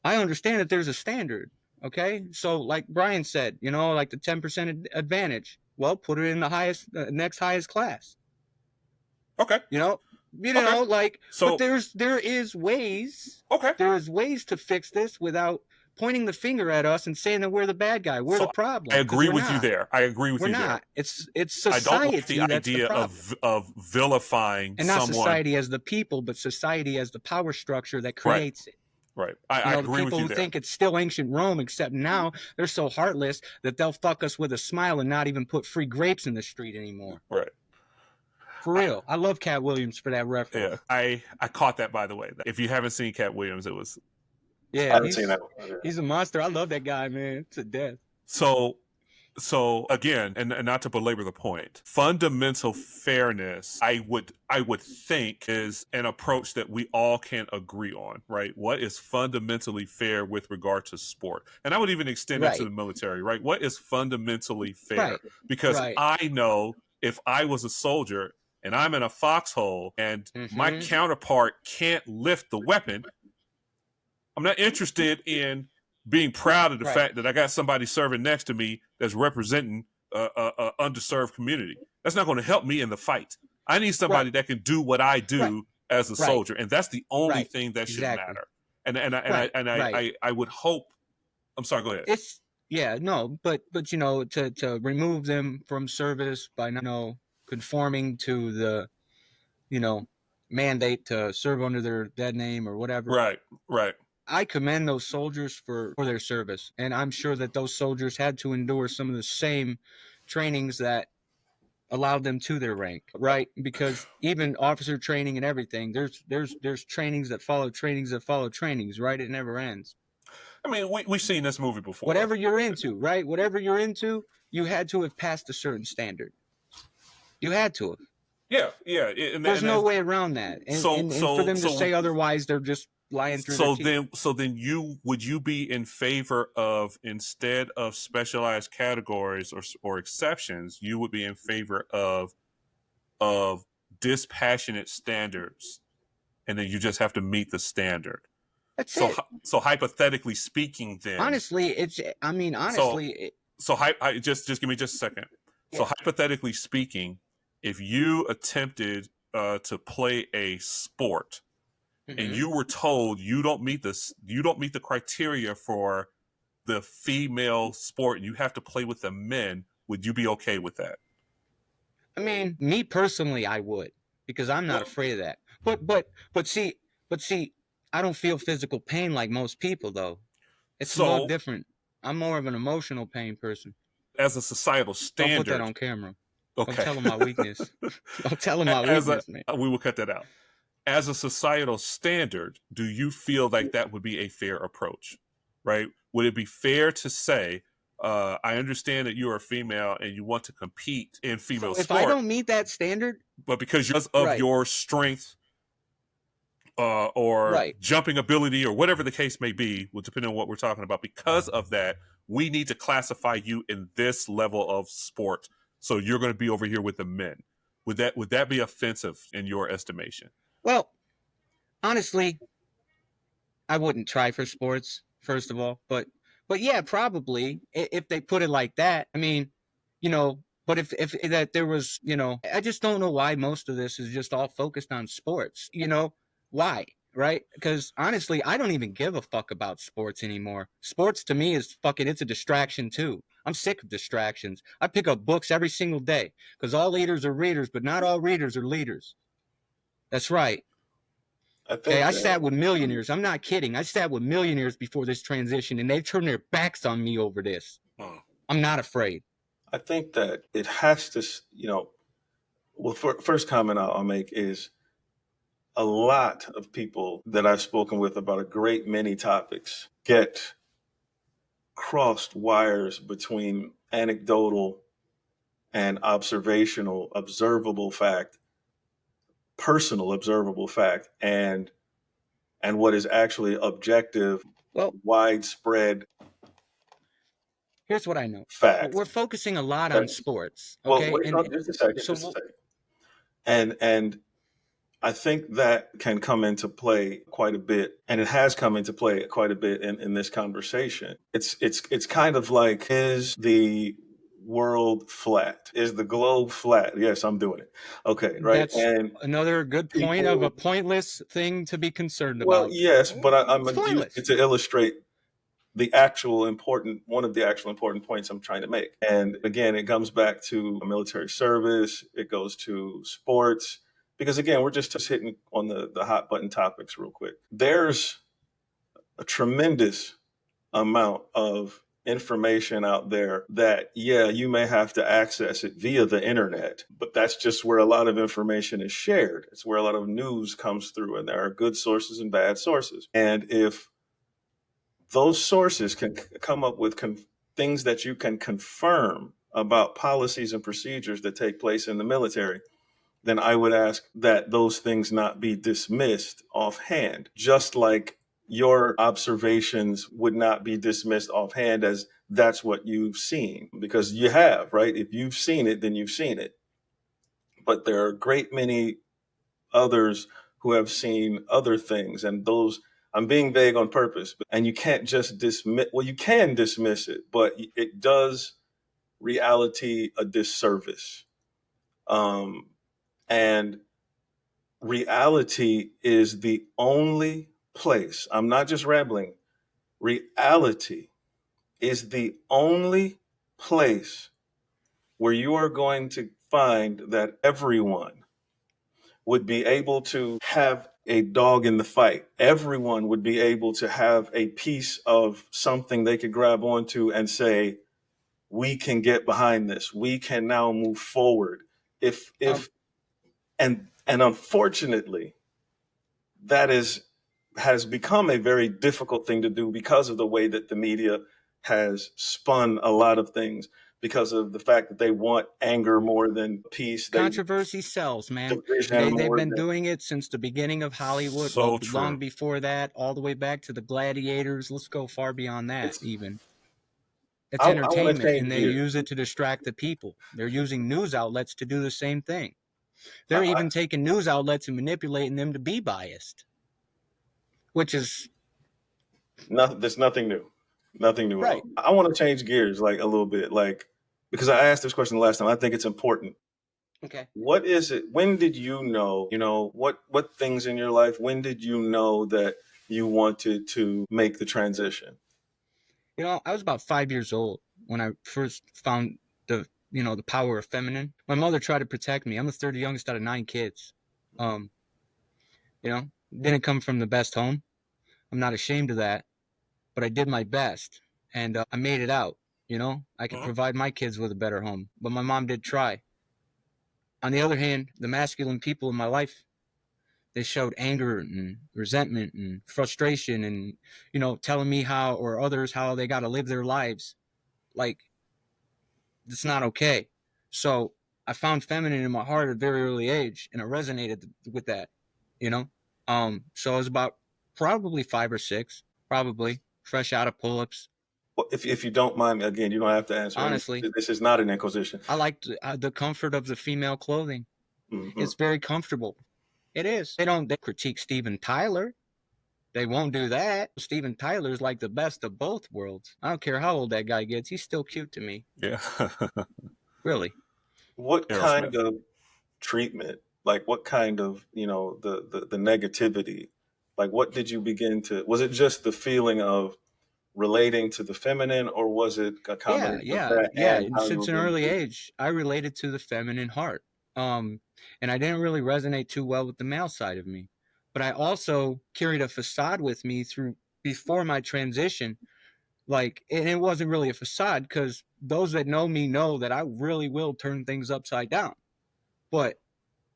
I understand that there's a standard. Okay, so like Brian said, like the 10% advantage. Well, put it in the next highest class. Okay. Okay. Like, So but there is ways. okay. There is ways to fix this without pointing the finger at us and saying that we're the bad guy. We're So the problem. I agree We're with you not. there. I agree with We're you not. there. It's I don't like the society that's the idea problem. of vilifying And not someone. society as the people, but society as the power structure that Right. creates it. Right. I The agree with people you who there. think it's still ancient Rome, except now they're so heartless that they'll fuck us with a smile and not even put free grapes in the street anymore. Right. For real. I love Cat Williams for that reference. Yeah. I caught that, by the way. If you haven't seen Cat Williams, it was. I Yeah, haven't seen that one. he's a monster. I love that guy, man. It's a death. So again, and not to belabor the point, fundamental fairness, I would think, is an approach that we all can agree on, right? What is fundamentally fair with regard to sport? And I would even extend it to the military, right? What is fundamentally fair? Right. Because Right. I know if I was a soldier and I'm in a foxhole and my counterpart can't lift the weapon, I'm not interested in being proud of the fact that I got somebody serving next to me that's representing a underserved community. That's not going to help me in the fight. I need somebody that can do what I do as a soldier, and that's the only thing that should matter. And I would hope. I'm sorry. Go ahead. But to remove them from service by conforming to the mandate to serve under their dead name or whatever. Right. I commend those soldiers for their service, and I'm sure that those soldiers had to endure some of the same trainings that allowed them to their rank, right? Because even officer training and everything, there's trainings that follow trainings that follow trainings, right? It never ends. I mean, we've seen this movie before. Whatever you're into, right? Whatever you're into, you had to have passed a certain standard. You had to have. Yeah. There's no way around that. And for them to say otherwise, they're just lying through their teeth. So then would you be in favor of, instead of specialized categories or exceptions, you would be in favor of dispassionate standards, and then you just have to meet the standard? That's it. So hypothetically speaking, then honestly, just give me just a second. Yeah. So hypothetically speaking, if you attempted to play a sport, and you were told you don't meet the criteria for the female sport, you have to play with the men, would you be okay with that? I mean, me personally, I would, because I'm not afraid of that. But see, I don't feel physical pain like most people, though. It's a little different. I'm more of an emotional pain person. As a societal standard. Don't put that on camera. Okay. Don't tell them my weakness. Don't tell them my weakness, man. We will cut that out. As a societal standard, do you feel like that would be a fair approach, right? Would it be fair to say, I understand that you're a female and you want to compete in female sport. If I don't meet that standard, but because of your strength or jumping ability or whatever the case may be, will depend on what we're talking about, because of that, we need to classify you in this level of sport. So you're going to be over here with the men. Would that be offensive in your estimation? Well, honestly, I wouldn't try for sports, first of all, but yeah, probably if they put it like that. I mean, but if that there was, I just don't know why most of this is just all focused on sports. Why? Right? Because honestly, I don't even give a fuck about sports anymore. Sports to me is it's a distraction too. I'm sick of distractions. I pick up books every single day because all leaders are readers, but not all readers are leaders. That's right. I sat with millionaires. I'm not kidding. I sat with millionaires before this transition, and they turned their backs on me over this. I'm not afraid. I think that it has to, first comment I'll make is a lot of people that I've spoken with about a great many topics get crossed wires between anecdotal and observable fact, personal observable fact, and and what is actually objective, Well, widespread here's what I know. fact. We're focusing a lot on Okay. sports, Well, okay? wait, And no, just a second, so just a second. And I think that can come into play quite a bit, and it has come into play quite a bit in this conversation. It's kind of like, is the world flat? Is the globe flat? Yes, I'm doing it. Okay, right. that's And another good point of a people, pointless thing to be concerned well, about. yes, but I'm It's going to use pointless. it to illustrate the actual important one of the actual important points I'm trying to make. And again, it comes back to military service, it goes to sports, because again, we're just hitting on the hot button topics real quick. There's a tremendous amount of information out there that, yeah, you may have to access it via the internet, but that's just where a lot of information is shared. It's where a lot of news comes through, and there are good sources and bad sources. And if those sources can come up with things that you can confirm about policies and procedures that take place in the military, then I would ask that those things not be dismissed offhand, just like your observations would not be dismissed offhand as that's what you've seen, because you have, right? If you've seen it, then you've seen it. But there are a great many others who have seen other things, and those, I'm being vague on purpose, and you can't just dismiss, well, you can dismiss it, but it does reality a disservice. And reality is the only place, I'm not just rambling, reality is the only place where you are going to find that everyone would be able to have a dog in the fight. Everyone would be able to have a piece of something they could grab onto and say, we can get behind this. We can now move forward. If Um, if and unfortunately, that is has become a very difficult thing to do because of the way that the media has spun a lot of things, because of the fact that they want anger more than peace, they Controversy sells, man. division They've more been than. doing it since the beginning of Hollywood. So Well, long true. before that, all the way back to the gladiators. Let's go far beyond that, It's even. It's I want to entertainment, and change they gears. use it to distract the people. They're using news outlets to do the same thing. I, They're I, even taking news outlets and manipulating them to be biased, which is there's nothing new, nothing new at all. right. I want to change gears like a little bit, like, because I asked this question the last time. I think it's important. Okay. What is it? When did you know? What things in your life? When did you know that you wanted to make the transition? I was about 5 years old when I first found the power of feminine. My mother tried to protect me. I'm the third youngest out of 9 kids. Um, you know, didn't come from the best home. I'm not ashamed of that, but I did my best, and I made it out. I could Mhm. provide my kids with a better home, but my mom did try. On the other hand, the masculine people in my life, they showed anger and resentment and frustration, and telling me how, or others, how they got to live their lives. Like, it's not okay. So I found feminine in my heart at a very early age, and it resonated with that. you know so I was about probably 5 or 6, probably fresh out of pull-ups. Well, if you don't mind, again, you don't have to answer. And Honestly, this is not an inquisition. I liked the comfort of the female clothing. Hmm. It's very comfortable. It is. They critique Steven Tyler. They won't do that. Steven Tyler's like the best of both worlds. I don't care how old that guy gets. He's still cute to me. Yeah. Really. What kind Aerosmith. of treatment? Like, what kind of, the negativity? Like, what did you begin to? Was it just the feeling of relating to the feminine, or was it a Yeah, combination of yeah, that yeah. and And how you since were an being early treated? age, I related to the feminine heart. Um, and I didn't really resonate too well with the male side of me. But I also carried a facade with me through before my transition. Like, and it wasn't really a facade because those that know me know that I really will turn things upside down. But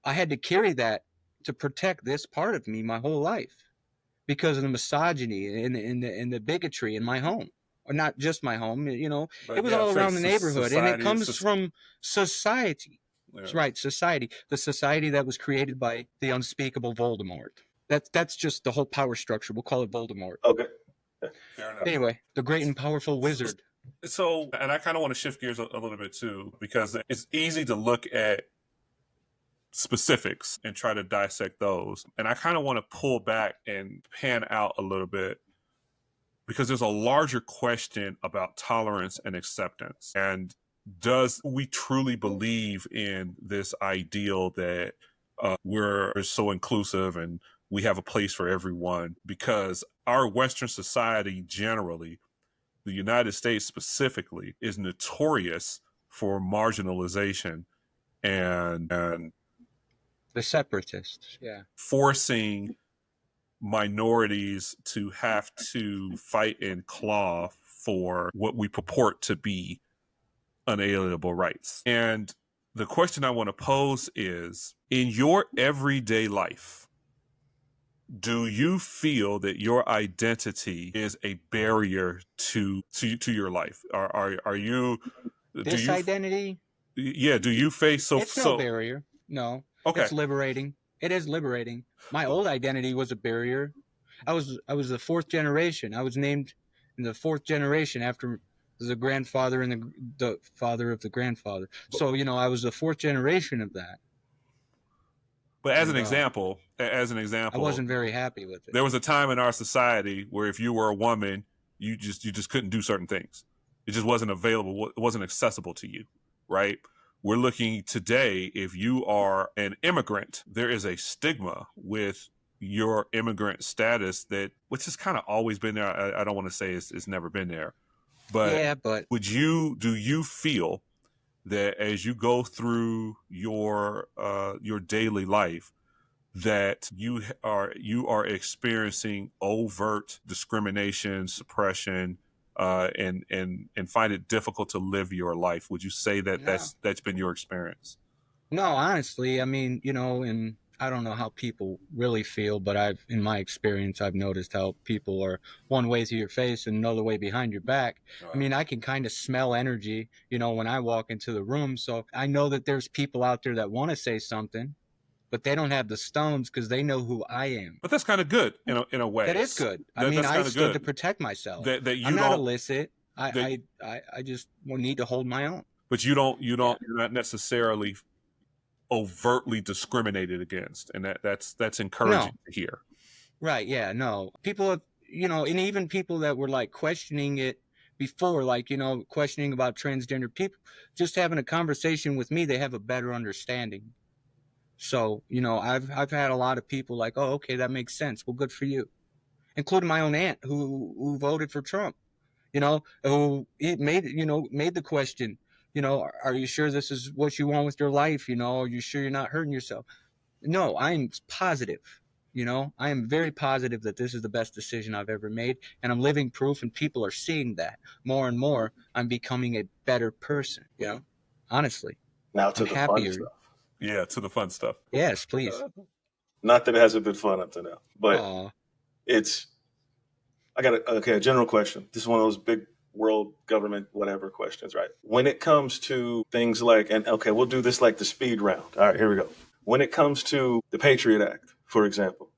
I had to carry that to protect this part of me my whole life because of the misogyny and the bigotry in my home, or not just my home. It But was yeah, all say around the neighborhood, and it society. comes from society. Yeah. Right, society, the society that was created by the unspeakable Voldemort. That's just the whole power structure. We'll call it Voldemort. Okay. Fair enough. Anyway, the great and powerful wizard. So, and I kind of want to shift gears a little bit too, because it's easy to look at specifics and try to dissect those. And I kind of want to pull back and pan out a little bit because there's a larger question about tolerance and acceptance. And does we truly believe in this ideal that we're so inclusive and we have a place for everyone? Because our Western society generally, the United States specifically, is notorious for marginalization and The separatists. Yeah. forcing minorities to have to fight and claw for what we purport to be unalienable rights. And the question I want to pose is, in your everyday life, do you feel that your identity is a barrier to your life? Are you This identity, yeah, do you face it's no barrier. No. Okay. It's liberating. It is liberating. My old identity was a barrier. I was the fourth generation. I was named in the fourth generation after the grandfather and the father of the grandfather. So, I was the fourth generation of that. But as an And, example, I wasn't very happy with it. there was a time in our society where if you were a woman, you just couldn't do certain things. It just wasn't available. It wasn't accessible to you, right? We're looking today, if you are an immigrant, there is a stigma with your immigrant status which has kind of always been there. I don't want to say it's never been there, but Yeah, but do you feel that as you go through your daily life, that you are experiencing overt discrimination, suppression, and find it difficult to live your life? Would you say that Yeah. that's been your experience? No, honestly, I mean, and I don't know how people really feel, but in my experience, I've noticed how people are one way to your face and another way behind your back. I mean, I can kind of smell energy, when I walk into the room. So I know that there's people out there that want to say something, but they don't have the stones because they know who I am. But that's kind of good in a way. That is good. I mean, I stood to protect myself. That you I'm not don't illicit. I just need to hold my own. But you're not necessarily overtly discriminated against, and that's encouraging to hear. Right, yeah, no. People have, and even people that were like questioning it before, like, questioning about transgender people, just having a conversation with me, they have a better understanding. So, I've had a lot of people like, oh, okay, that makes sense. Well, good for you. Including my own aunt who voted for Trump, who made the question, are you sure this is what you want with your life? Are you sure you're not hurting yourself? No, I'm positive. I am very positive that this is the best decision I've ever made, and I'm living proof, and people are seeing that more and more. I'm becoming a better person, honestly. Now to I'm the happier. fun stuff. Yeah, to the fun stuff. Yes, please. Not that it hasn't been fun up to now, but Aww. I got a general question. This is one of those big world government whatever questions, right? When it comes to things like, and okay, we'll do this like the speed round. All right, here we go. When it comes to the Patriot Act, for example,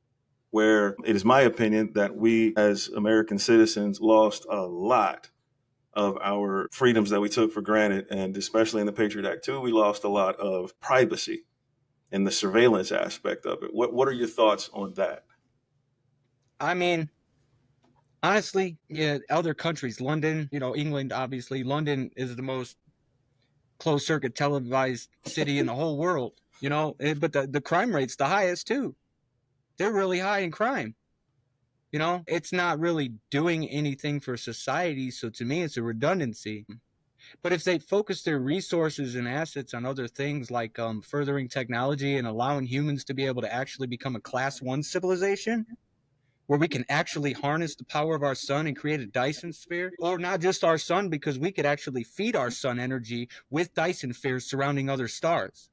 where it is my opinion that we as American citizens lost a lot of our freedoms that we took for granted, and especially in the Patriot Act too, we lost a lot of privacy and the surveillance aspect of it. What are your thoughts on that? I mean, honestly, yeah, other countries, London, England, obviously. London is the most closed circuit televised city in the whole world, but the crime rate's the highest too. They're really high in crime. It's not really doing anything for society. So to me, it's a redundancy. But if they focus their resources and assets on other things like furthering technology and allowing humans to be able to actually become a class 1 civilization, where we can actually harness the power of our sun and create a Dyson sphere, or not just our sun, because we could actually feed our sun energy with Dyson spheres surrounding other stars.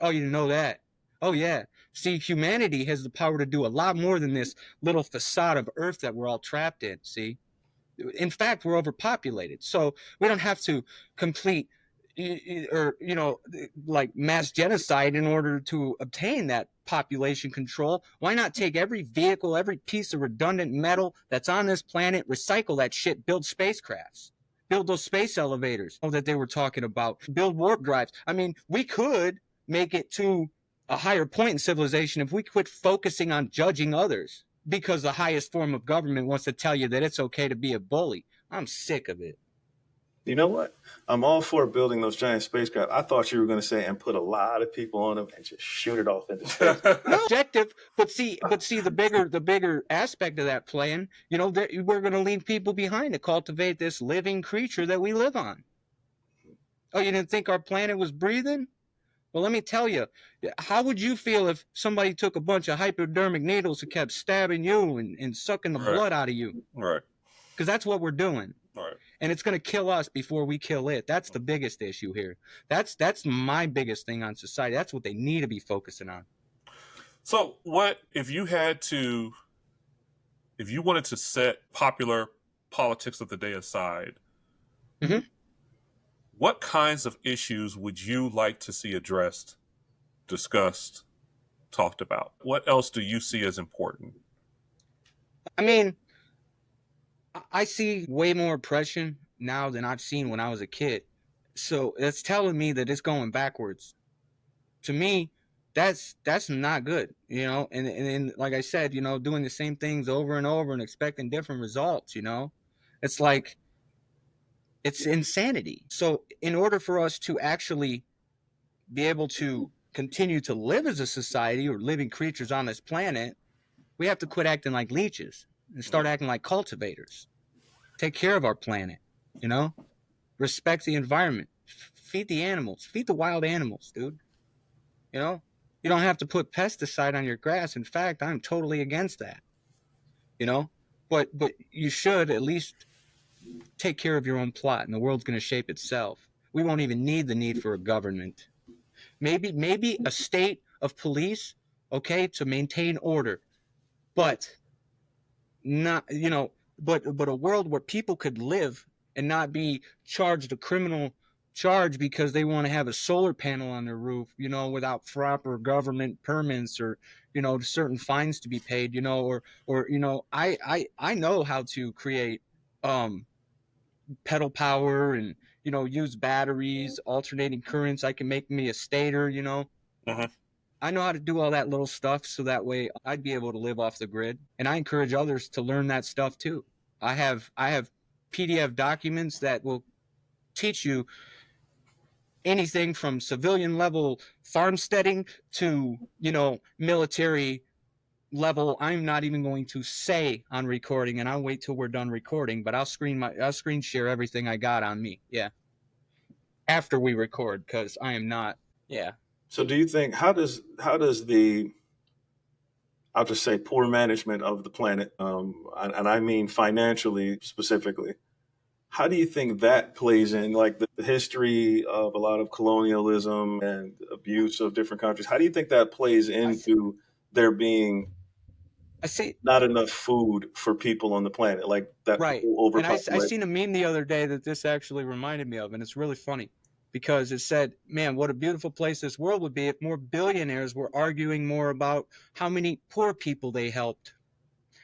Oh, you didn't know that? Oh, yeah. See, humanity has the power to do a lot more than this little facade of Earth that we're all trapped in, see? In fact, we're overpopulated. So we don't have to complete, or like mass genocide in order to obtain that population control. Why not take every vehicle, every piece of redundant metal that's on this planet, recycle that shit, build spacecrafts, build those space elevators that they were talking about, build warp drives. I mean, we could make it to a higher point in civilization if we quit focusing on judging others, because the highest form of government wants to tell you that it's okay to be a bully. I'm sick of it. You know what? I'm all for building those giant spacecraft. I thought you were going to say and put a lot of people on them and just shoot it off into space. No objective, but see, the bigger aspect of that plan, we're going to leave people behind to cultivate this living creature that we live on. Oh, you didn't think our planet was breathing? Well, let me tell you, how would you feel if somebody took a bunch of hypodermic needles and kept stabbing you and sucking the blood out of you? Right. Because that's what we're doing. Right. And it's going to kill us before we kill it. That's the biggest issue here. That's my biggest thing on society. That's what they need to be focusing on. So what if you wanted to set popular politics of the day aside, mm-hmm. what kinds of issues would you like to see addressed, discussed, talked about? What else do you see as important? I mean, I see way more oppression now than I've seen when I was a kid. So that's telling me that it's going backwards. To me, that's not good, and like I said, doing the same things over and over and expecting different results, it's like, it's insanity. So in order for us to actually be able to continue to live as a society or living creatures on this planet, we have to quit acting like leeches and start acting like cultivators. Take care of our planet, respect the environment, feed the animals, feed the wild animals, dude. You don't have to put pesticide on your grass. In fact, I'm totally against that. But you should at least take care of your own plot, and the world's going to shape itself. We won't even need the need for a government. Maybe a state of police, okay, to maintain order, but not, but a world where people could live and not be charged a criminal charge because they want to have a solar panel on their roof, without proper government permits, or certain fines to be paid, or I know how to create pedal power and use batteries, alternating currents. I can make me a stator. Uh-huh. I know how to do all that little stuff, so that way I'd be able to live off the grid. And I encourage others to learn that stuff too. I have PDF documents that will teach you anything from civilian level farmsteading to, military level. I'm not even going to say on recording, and I'll wait till we're done recording, but I'll screen share everything I got on me. Yeah. After we record, because I am not. Yeah. So do you think, how does the, I'll just say, poor management of the planet, and I mean financially specifically, how do you think that plays in, like the history of a lot of colonialism and abuse of different countries? How do you think that plays into there being not enough food for people on the planet, like that right? And I seen a meme the other day that this actually reminded me of, and it's really funny because it said, man, what a beautiful place this world would be if more billionaires were arguing more about how many poor people they helped.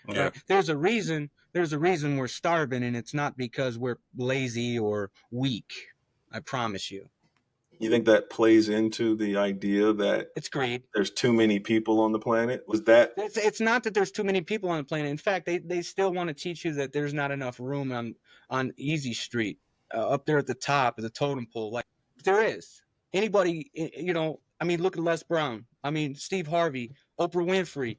Yeah. Right? There's a reason we're starving, and it's not because we're lazy or weak. I promise you. You think that plays into the idea that it's greed? There's too many people on the planet? Was that? It's not that there's too many people on the planet. In fact, they still want to teach you that there's not enough room on Easy Street, up there at the top of the totem pole. Like, there is. Anybody, I mean, look at Les Brown. I mean, Steve Harvey, Oprah Winfrey.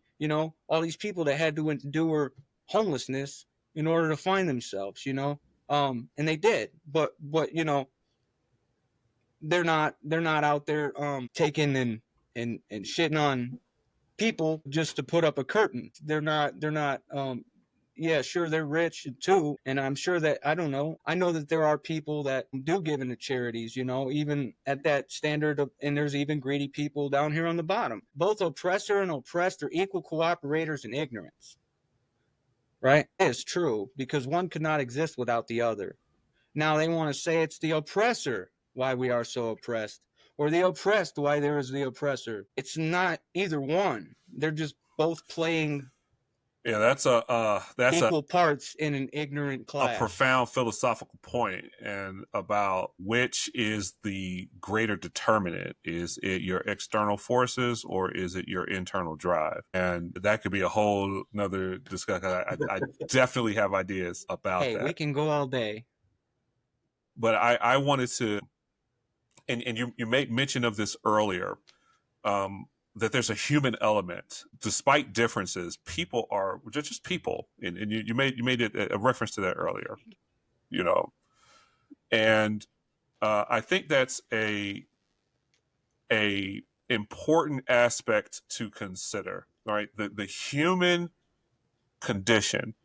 All these people that had to endure homelessness in order to find themselves. And they did. But they're not out there taking and shitting on people just to put up a curtain. They're not yeah, sure, they're rich too, and I'm sure that, I know that there are people that do give into charities, even at that standard and there's even greedy people down here on the bottom. Both oppressor and oppressed are equal cooperators in ignorance. Right? It's true, because one could not exist without the other. Now they want to say it's the oppressor why we are so oppressed, or the oppressed why there is the oppressor. It's not either one. They're just both playing Yeah, that's equal parts in an ignorant a class. profound philosophical point, and about which is the greater determinant. Is it your external forces, or is it your internal drive? And that could be a whole another discussion. I definitely have ideas about Hey, that. we can go all day. But I wanted to, and you made mention of this earlier, that there's a human element. Despite differences, people are just people, and you made it a reference to that earlier, you know. And I think that's a important aspect to consider. Right, the human condition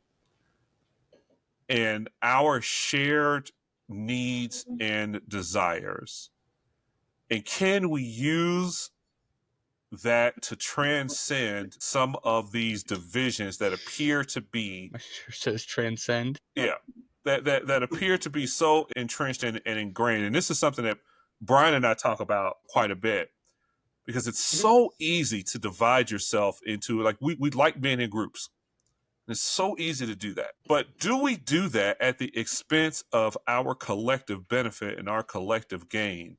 and our shared needs and desires, and can we use that to transcend some of these divisions that appear to be, My shirt says transcend. yeah, that appear to be so entrenched and ingrained. And this is something that Brian and I talk about quite a bit, because it's so easy to divide yourself into, like, we like being in groups. It's so easy to do that. But do we do that at the expense of our collective benefit and our collective gain?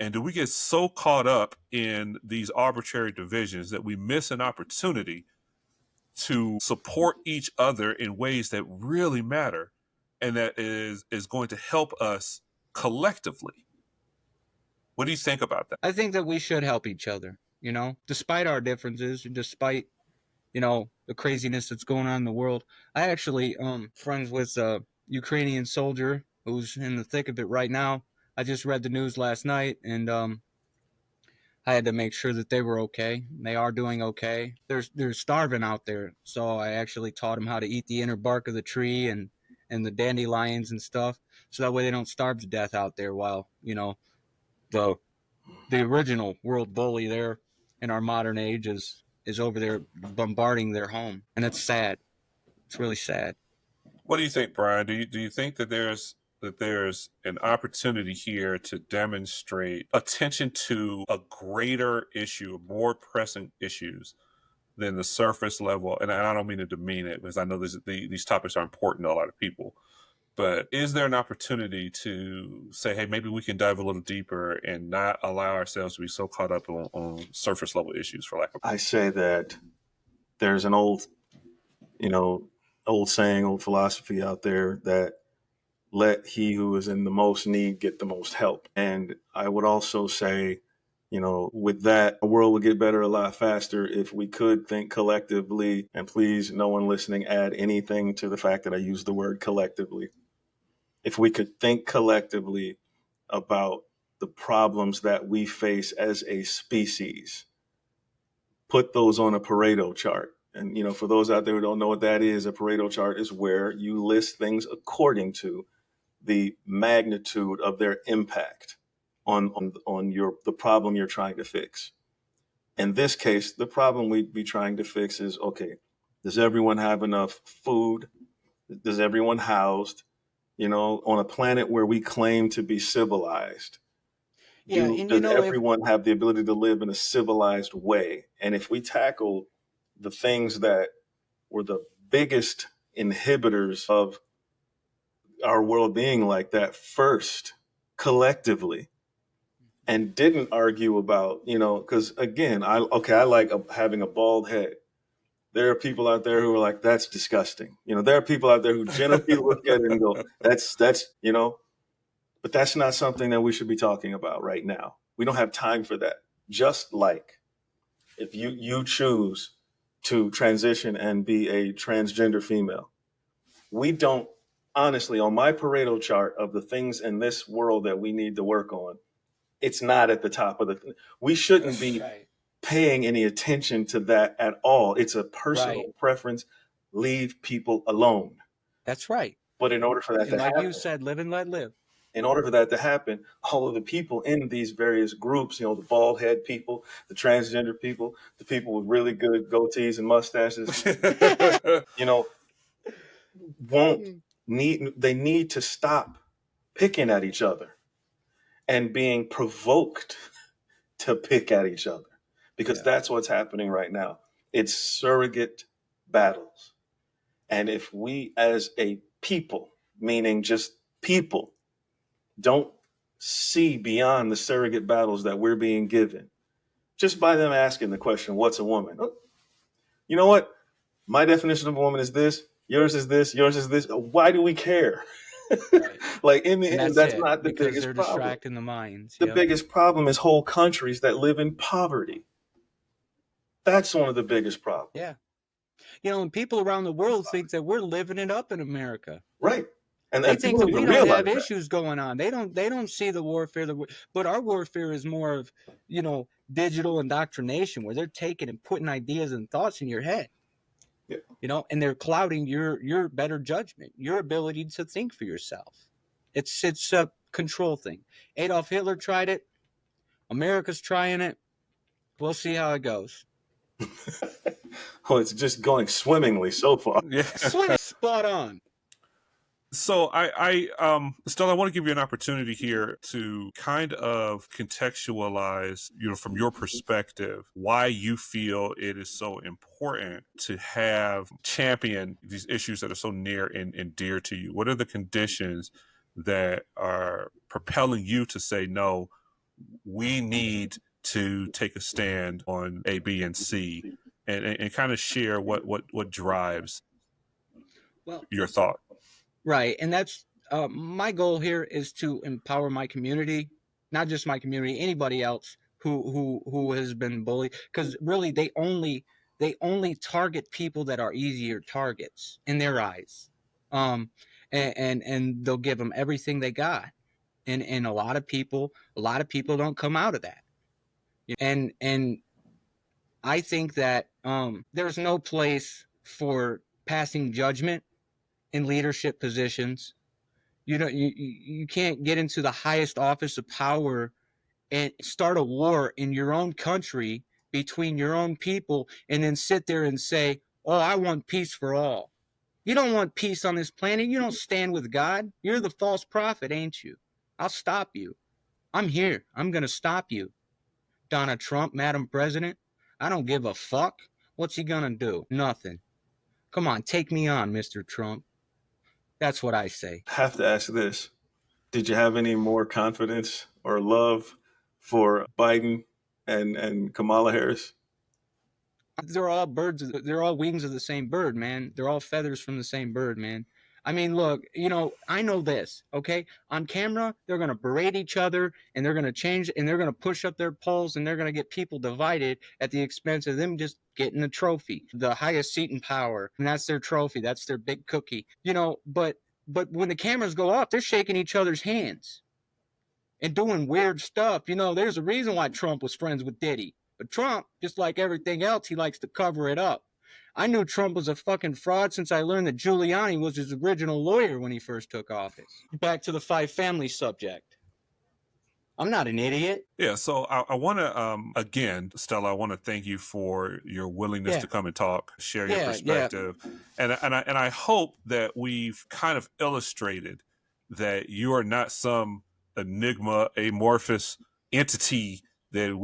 And do we get so caught up in these arbitrary divisions that we miss an opportunity to support each other in ways that really matter, and that is going to help us collectively? What do you think about that? I think that we should help each other, you know, despite our differences, despite, you know, the craziness that's going on in the world. I actually friends with a Ukrainian soldier who's in the thick of it right now. I just read the news last night, and I had to make sure that they were okay. They are doing okay. They're starving out there, so I actually taught them how to eat the inner bark of the tree and the dandelions and stuff, so that way they don't starve to death out there. While, you know, the the original world bully there in our modern age is over there bombarding their home, and it's sad. It's really sad. What do you think, Brian? Do you think that there's an opportunity here to demonstrate attention to a greater issue, more pressing issues than the surface level? And I don't mean to demean it, because I know these topics are important to a lot of people. But is there an opportunity to say, hey, maybe we can dive a little deeper and not allow ourselves to be so caught up on surface level issues, for lack of? I say that there's an you know, old saying, old philosophy out there that let he who is in the most need get the most help. And I would also say, with that, the world would get better a lot faster if we could think collectively. And please, no one listening, add anything to the fact that I use the word collectively. If we could think collectively about the problems that we face as a species, put those on a Pareto chart. And, for those out there who don't know what that is, a Pareto chart is where you list things according to the magnitude of their impact on the problem you're trying to fix. In this case, the problem we'd be trying to fix is, okay, does everyone have enough food? Does everyone housed? On a planet where we claim to be civilized, Yeah, and you does know, if everyone have the ability to live in a civilized way? And if we tackle the things that were the biggest inhibitors of our world being like that first, collectively, and didn't argue about, because again, I like having a bald head. There are people out there who are like, that's disgusting. There are people out there who generally look at it and go, that's, but that's not something that we should be talking about right now. We don't have time for that. Just like if you choose to transition and be a transgender female, we don't, honestly, on my Pareto chart of the things in this world that we need to work on, it's not at the top of we shouldn't be right, paying any attention to that at all. It's a personal right, preference. Leave people alone. that's right. But in order for that And to like you happen, said, live and let live. all of the people in these various groups, the bald head people, the transgender people, the people with really good goatees and mustaches, you know, won't they need to stop picking at each other. and being provoked to pick at each other, because that's what's happening right now. It's surrogate battles. And if we as a people, meaning just people, don't see beyond the surrogate battles that we're being given, just by them asking the question, what's a woman? Oh, you know what? My definition of a woman is this, yours is this, yours is this. Why do we care? Right. Like, in the And end, that's that's it, not the because biggest they're problem. distracting the minds. The Yep. biggest problem is whole countries that live in poverty. That's one of the biggest problems. Yeah. You know, and people around the world think that we're living it up in America. Right. And They people think that don't we even don't realize have that. issues going on. They don't see the warfare but our warfare is more of, you know, digital indoctrination, where they're taking and putting ideas and thoughts in your head. Yeah. You know, and they're clouding your better judgment, your ability to think for yourself. It's a control thing. Adolf Hitler tried it. America's trying it. We'll see how it goes. Oh, it's just going swimmingly so far. Yeah. Spot on. So Stella, I want to give you an opportunity here to kind of contextualize, from your perspective, why you feel it is so important to have champion these issues that are so near and dear to you. What are the conditions that are propelling you to say, no, we need to take a stand on A, B, and C, and kind of share what drives your thought? Right, and that's my goal here is to empower my community, not just my community, anybody else who has been bullied, because really they only target people that are easier targets in their eyes, um, and they'll give them everything they got, and a lot of people don't come out of that, and I think that there's no place for passing judgment in leadership positions. You can't get into the highest office of power and start a war in your own country between your own people and then sit there and say, oh, I want peace for all. You don't want peace on this planet. You don't stand with God. You're the false prophet, ain't you? I'll stop you. I'm here. I'm going to stop you. Donald Trump, Madam President, I don't give a fuck. What's he going to do? Nothing. Come on, take me on, Mr. Trump. That's what I say. I have to ask this. Did you have any more confidence or love for Biden and Kamala Harris? They're all birds. They're all wings of the same bird, man. They're all feathers from the same bird, man. I mean, look, I know this, okay? On camera, they're going to berate each other and they're going to change and they're going to push up their polls and they're going to get people divided at the expense of them just getting a trophy, the highest seat in power. And that's their trophy. That's their big cookie, but when the cameras go off, they're shaking each other's hands and doing weird stuff. There's a reason why Trump was friends with Diddy. But Trump, just like everything else, he likes to cover it up. I knew Trump was a fucking fraud since I learned that Giuliani was his original lawyer when he first took office. Back to the five family subject. I'm not an idiot. Yeah, so I want to, again, Stella, I want to thank you for your willingness to come and talk, share your perspective. And I hope that we've kind of illustrated that you are not some enigma, amorphous entity that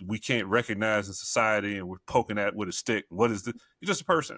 we can't recognize in society and we're poking at with a stick. What is this? You're just a person,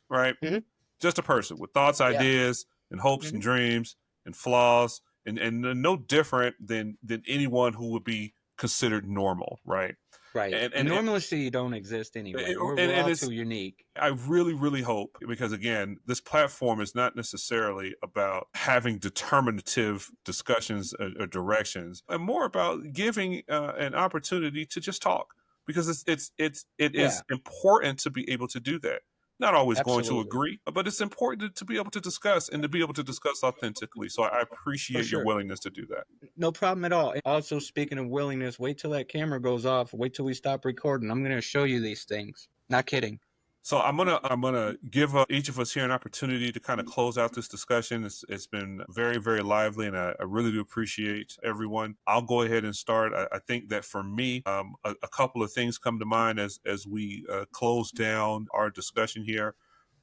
right? Mm-hmm. Just a person with thoughts, ideas, and hopes and dreams and flaws, and no different than anyone who would be considered normal, right? Right. And normalcy don't exist anyway. We're all too unique. I really, really hope, because again, this platform is not necessarily about having determinative discussions or directions, and more about giving an opportunity to just talk, because it is important to be able to do that. Not always going to agree, but it's important to be able to discuss and to be able to discuss authentically. So I appreciate your willingness to do that. No problem at all. Also, speaking of willingness, wait till that camera goes off. Wait till we stop recording. I'm going to show you these things. Not kidding. So I'm gonna give each of us here an opportunity to kind of close out this discussion. It's been very, very lively, and I really do appreciate everyone. I'll go ahead and start. I think that for me, a couple of things come to mind as we close down our discussion here.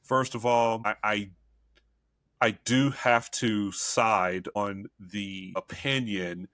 First of all, I do have to side on the opinion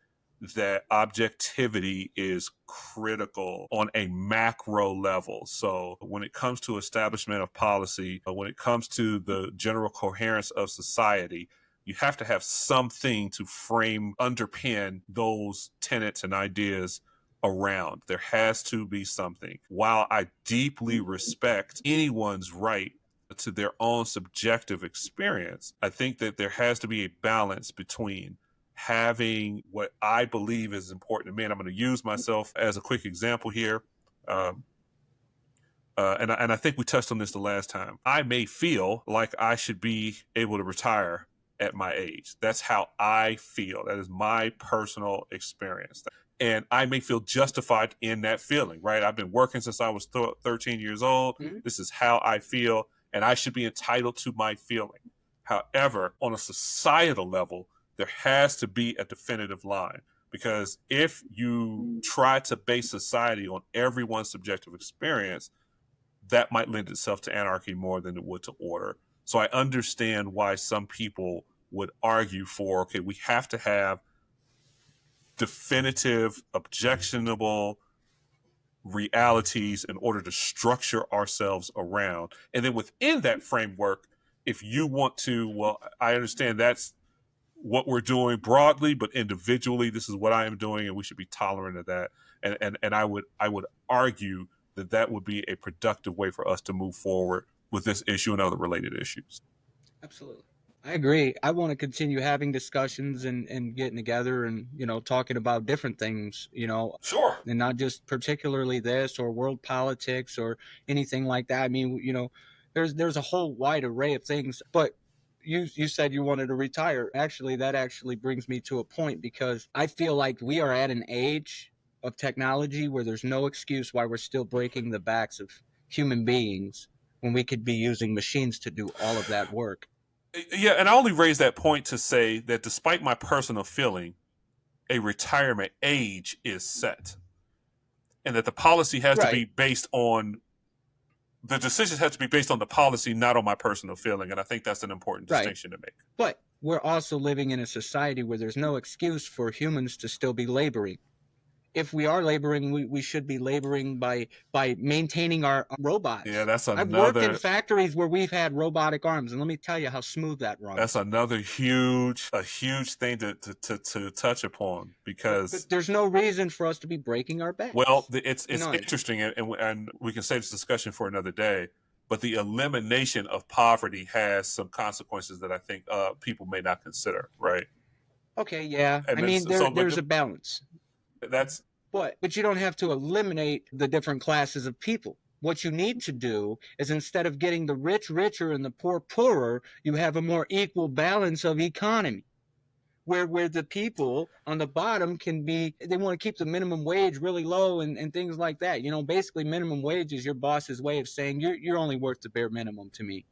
that objectivity is critical on a macro level. So when it comes to establishment of policy, when it comes to the general coherence of society, you have to have something to underpin those tenets and ideas around. There has to be something. While I deeply respect anyone's right to their own subjective experience, I think that there has to be a balance between having what I believe is important to me. And I'm going to use myself as a quick example here. And I think we touched on this the last time. I may feel like I should be able to retire at my age. That's how I feel. That is my personal experience. And I may feel justified in that feeling, right? I've been working since I was 13 years old. Mm-hmm. This is how I feel, and I should be entitled to my feeling. However, on a societal level, there has to be a definitive line, because if you try to base society on everyone's subjective experience, that might lend itself to anarchy more than it would to order. So I understand why some people would argue for, okay, we have to have definitive, objectionable realities in order to structure ourselves around. And then within that framework, if you want to, well, I understand that's what we're doing broadly, but individually, this is what I am doing, and we should be tolerant of that. And I would argue that that would be a productive way for us to move forward with this issue and other related issues. Absolutely. I agree. I want to continue having discussions and getting together and, talking about different things, Sure. And not just particularly this or world politics or anything like that. I mean, there's a whole wide array of things, but you said you wanted to retire. Actually, that actually brings me to a point, because I feel like we are at an age of technology where there's no excuse why we're still breaking the backs of human beings when we could be using machines to do all of that work. Yeah, and I only raise that point to say that despite my personal feeling, a retirement age is set, and that the policy has to be based on, the decisions have to be based on the policy, not on my personal feeling. And I think that's an important distinction to make. But we're also living in a society where there's no excuse for humans to still be laboring. If we are laboring, we should be laboring by maintaining our robots. Yeah, that's another. I've worked in factories where we've had robotic arms, and let me tell you how smooth that runs. That's another huge thing to touch upon, because but there's no reason for us to be breaking our backs. Well, it's interesting, and we can save this discussion for another day. But the elimination of poverty has some consequences that I think people may not consider, right? Okay, yeah. I mean, there's a balance. But you don't have to eliminate the different classes of people. What you need to do is, instead of getting the rich richer and the poor poorer, you have a more equal balance of economy, where the people on the bottom they want to keep the minimum wage really low and things like that. Basically minimum wage is your boss's way of saying you're only worth the bare minimum to me.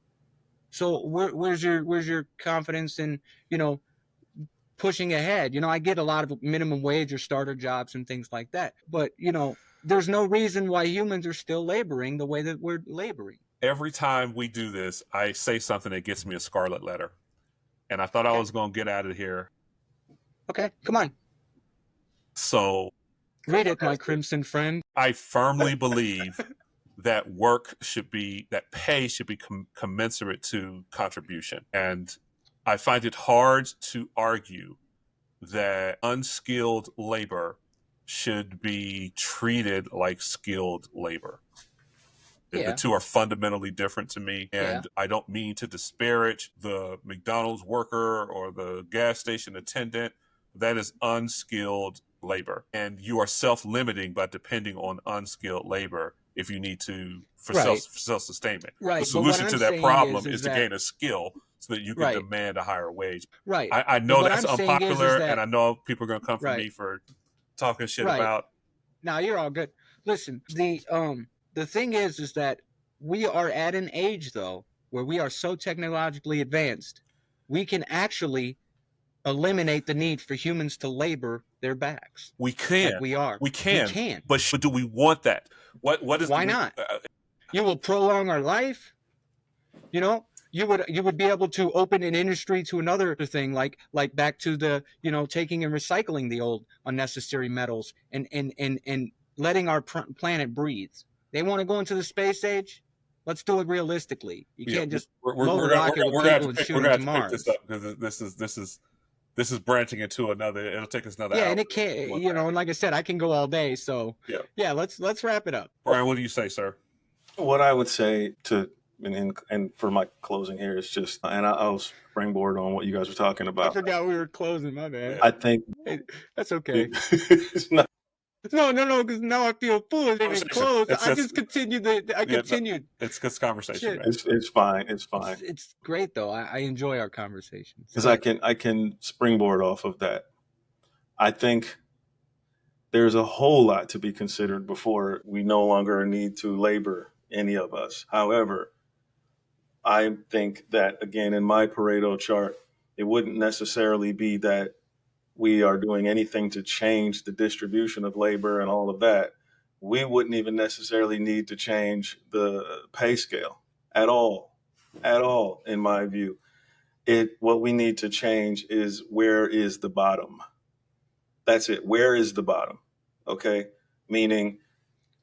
So where's your confidence in, pushing ahead? I get a lot of minimum wage or starter jobs and things like that, but there's no reason why humans are still laboring the way that we're laboring. Every time we do this, I say something that gets me a scarlet letter, and I thought I was going to get out of here. Okay, come on. So read it, my crimson friend. I firmly believe that that pay should be commensurate to contribution. And I find it hard to argue that unskilled labor should be treated like skilled labor. Yeah. The two are fundamentally different to me, and I don't mean to disparage the McDonald's worker or the gas station attendant. That is unskilled labor, and you are self-limiting by depending on unskilled labor if you need to for self-sustainment. Right. The solution to that problem is to gain a skill so that you can demand a higher wage. Right. I know that's unpopular, and I know people are going to come for me for talking shit about. No, you're all good. Listen, the thing is that we are at an age, though, where we are so technologically advanced, we can actually eliminate the need for humans to labor their backs. We can. Like we are. We can. But do we want that? What is? Why not? You will prolong our life. you would be able to open an industry to another thing, like back to the, taking and recycling the old unnecessary metals, and letting our planet breathe. They want to go into the space age. Let's do it realistically. You Yeah, can't just we're load a gonna rocket with we're gonna have people to and pick shoot we're them gonna to have to pick this Mars. up because this is branching into another. It'll take us another Yeah, hour. and it can't, and like I said, I can go all day. So Yeah, yeah, let's wrap it up. Brian, what do you say, sir? What I would say to and for my closing here is just, and I'll springboard on what you guys were talking I about. forgot we were closing. My bad. Yeah. I think Hey, that's okay. it's not. No, because now I feel foolish. They didn't Conversation. close. I It's just continued. I yeah, no, continued. it's good conversation, Shit. man. It's fine. It's fine It's great though. I enjoy our conversations. because I can springboard off of that. I think there's a whole lot to be considered before we no longer need to labor any of us. However, I think that, again, in my Pareto chart, it wouldn't necessarily be that we are doing anything to change the distribution of labor and all of that. We wouldn't even necessarily need to change the pay scale at all, in my view. What we need to change is, where is the bottom? That's it. Where is the bottom? Okay. Meaning,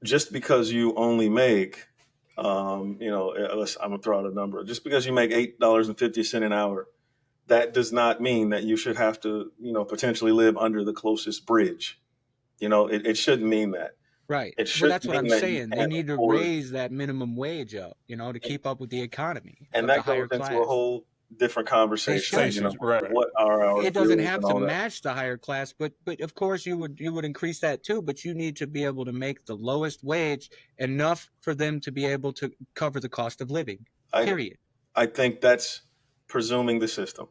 just because you only make, I'm gonna throw out a number. Just because you make $8.50 an hour, that does not mean that you should have to, potentially live under the closest bridge. It shouldn't mean that. Right. It Well, shouldn't that's what mean I'm that you saying. They can't need to afford. raise that minimum wage up, to keep up with the economy And of the that higher goes into a class. whole different They conversation. should. Conversations, right? What are our It doesn't bills have and to all that? match the higher class, but of course you would increase that too. But you need to be able to make the lowest wage enough for them to be able to cover the cost of living. I Period. I think that's presuming the system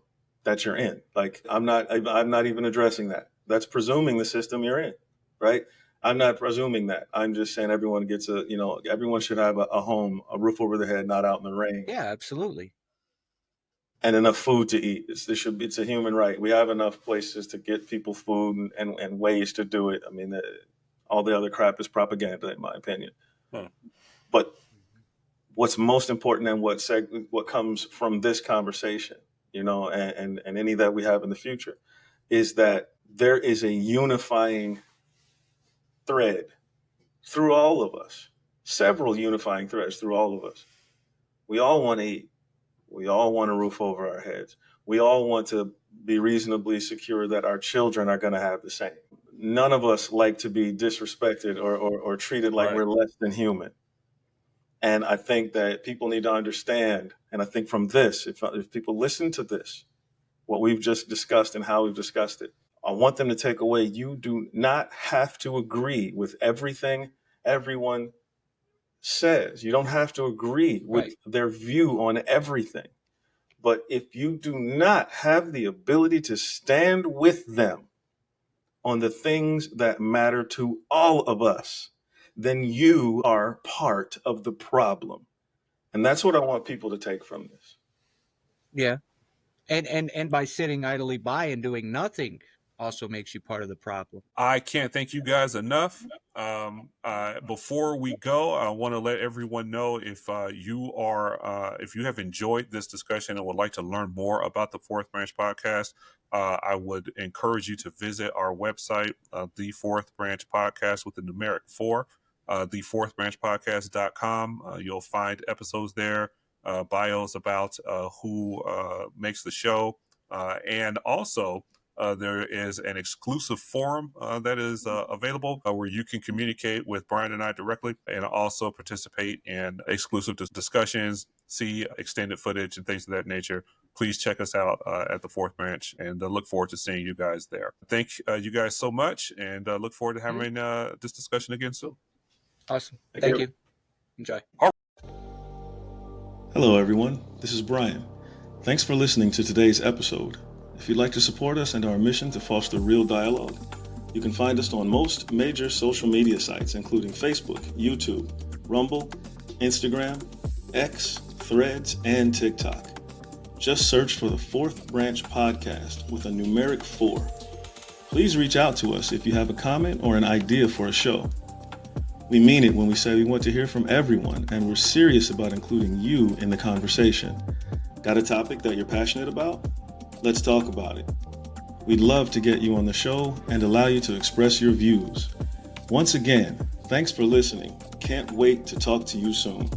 that you're in. Like, I'm not even addressing that. That's presuming the system you're in, right? I'm not presuming that. I'm just saying everyone gets everyone should have a home, a roof over their head, not out in the rain, Yeah, absolutely. and enough food to eat. It's a human right. We have enough places to get people food and ways to do it. I mean, all the other crap is propaganda, in my opinion. Huh. But what's most important, and what comes from this conversation, and any that we have in the future, is that there is a unifying thread through all of us, several unifying threads through all of us. We all want to eat. We all want a roof over our heads. We all want to be reasonably secure that our children are going to have the same. None of us like to be disrespected or treated like Right. we're less than human. And I think that people need to understand, and I think from this, if people listen to this, what we've just discussed and how we've discussed it, I want them to take away, you do not have to agree with everything everyone says. You don't have to agree with Right. their view on everything. But if you do not have the ability to stand with them on the things that matter to all of us, then you are part of the problem. And that's what I want people to take from this. Yeah. And by sitting idly by and doing nothing also makes you part of the problem. I can't thank you guys enough. Before we go, I want to let everyone know, if you have enjoyed this discussion and would like to learn more about the Fourth Branch podcast, I would encourage you to visit our website, the Fourth Branch Podcast with the numeric 4, thefourthbranchpodcast.com. You'll find episodes there, bios about who makes the show, and also there is an exclusive forum that is available where you can communicate with Brian and I directly, and also participate in exclusive discussions, see extended footage and things of that nature. Please check us out at the Fourth Branch, and look forward to seeing you guys there. Thank you guys so much, and look forward to having this discussion again soon. Awesome. Thank you. Enjoy. Hello, everyone. This is Brian. Thanks for listening to today's episode. If you'd like to support us and our mission to foster real dialogue, you can find us on most major social media sites, including Facebook, YouTube, Rumble, Instagram, X, Threads, and TikTok. Just search for the Fourth Branch Podcast with a numeric 4. Please reach out to us if you have a comment or an idea for a show. We mean it when we say we want to hear from everyone, and we're serious about including you in the conversation. Got a topic that you're passionate about? Let's talk about it. We'd love to get you on the show and allow you to express your views. Once again, thanks for listening. Can't wait to talk to you soon.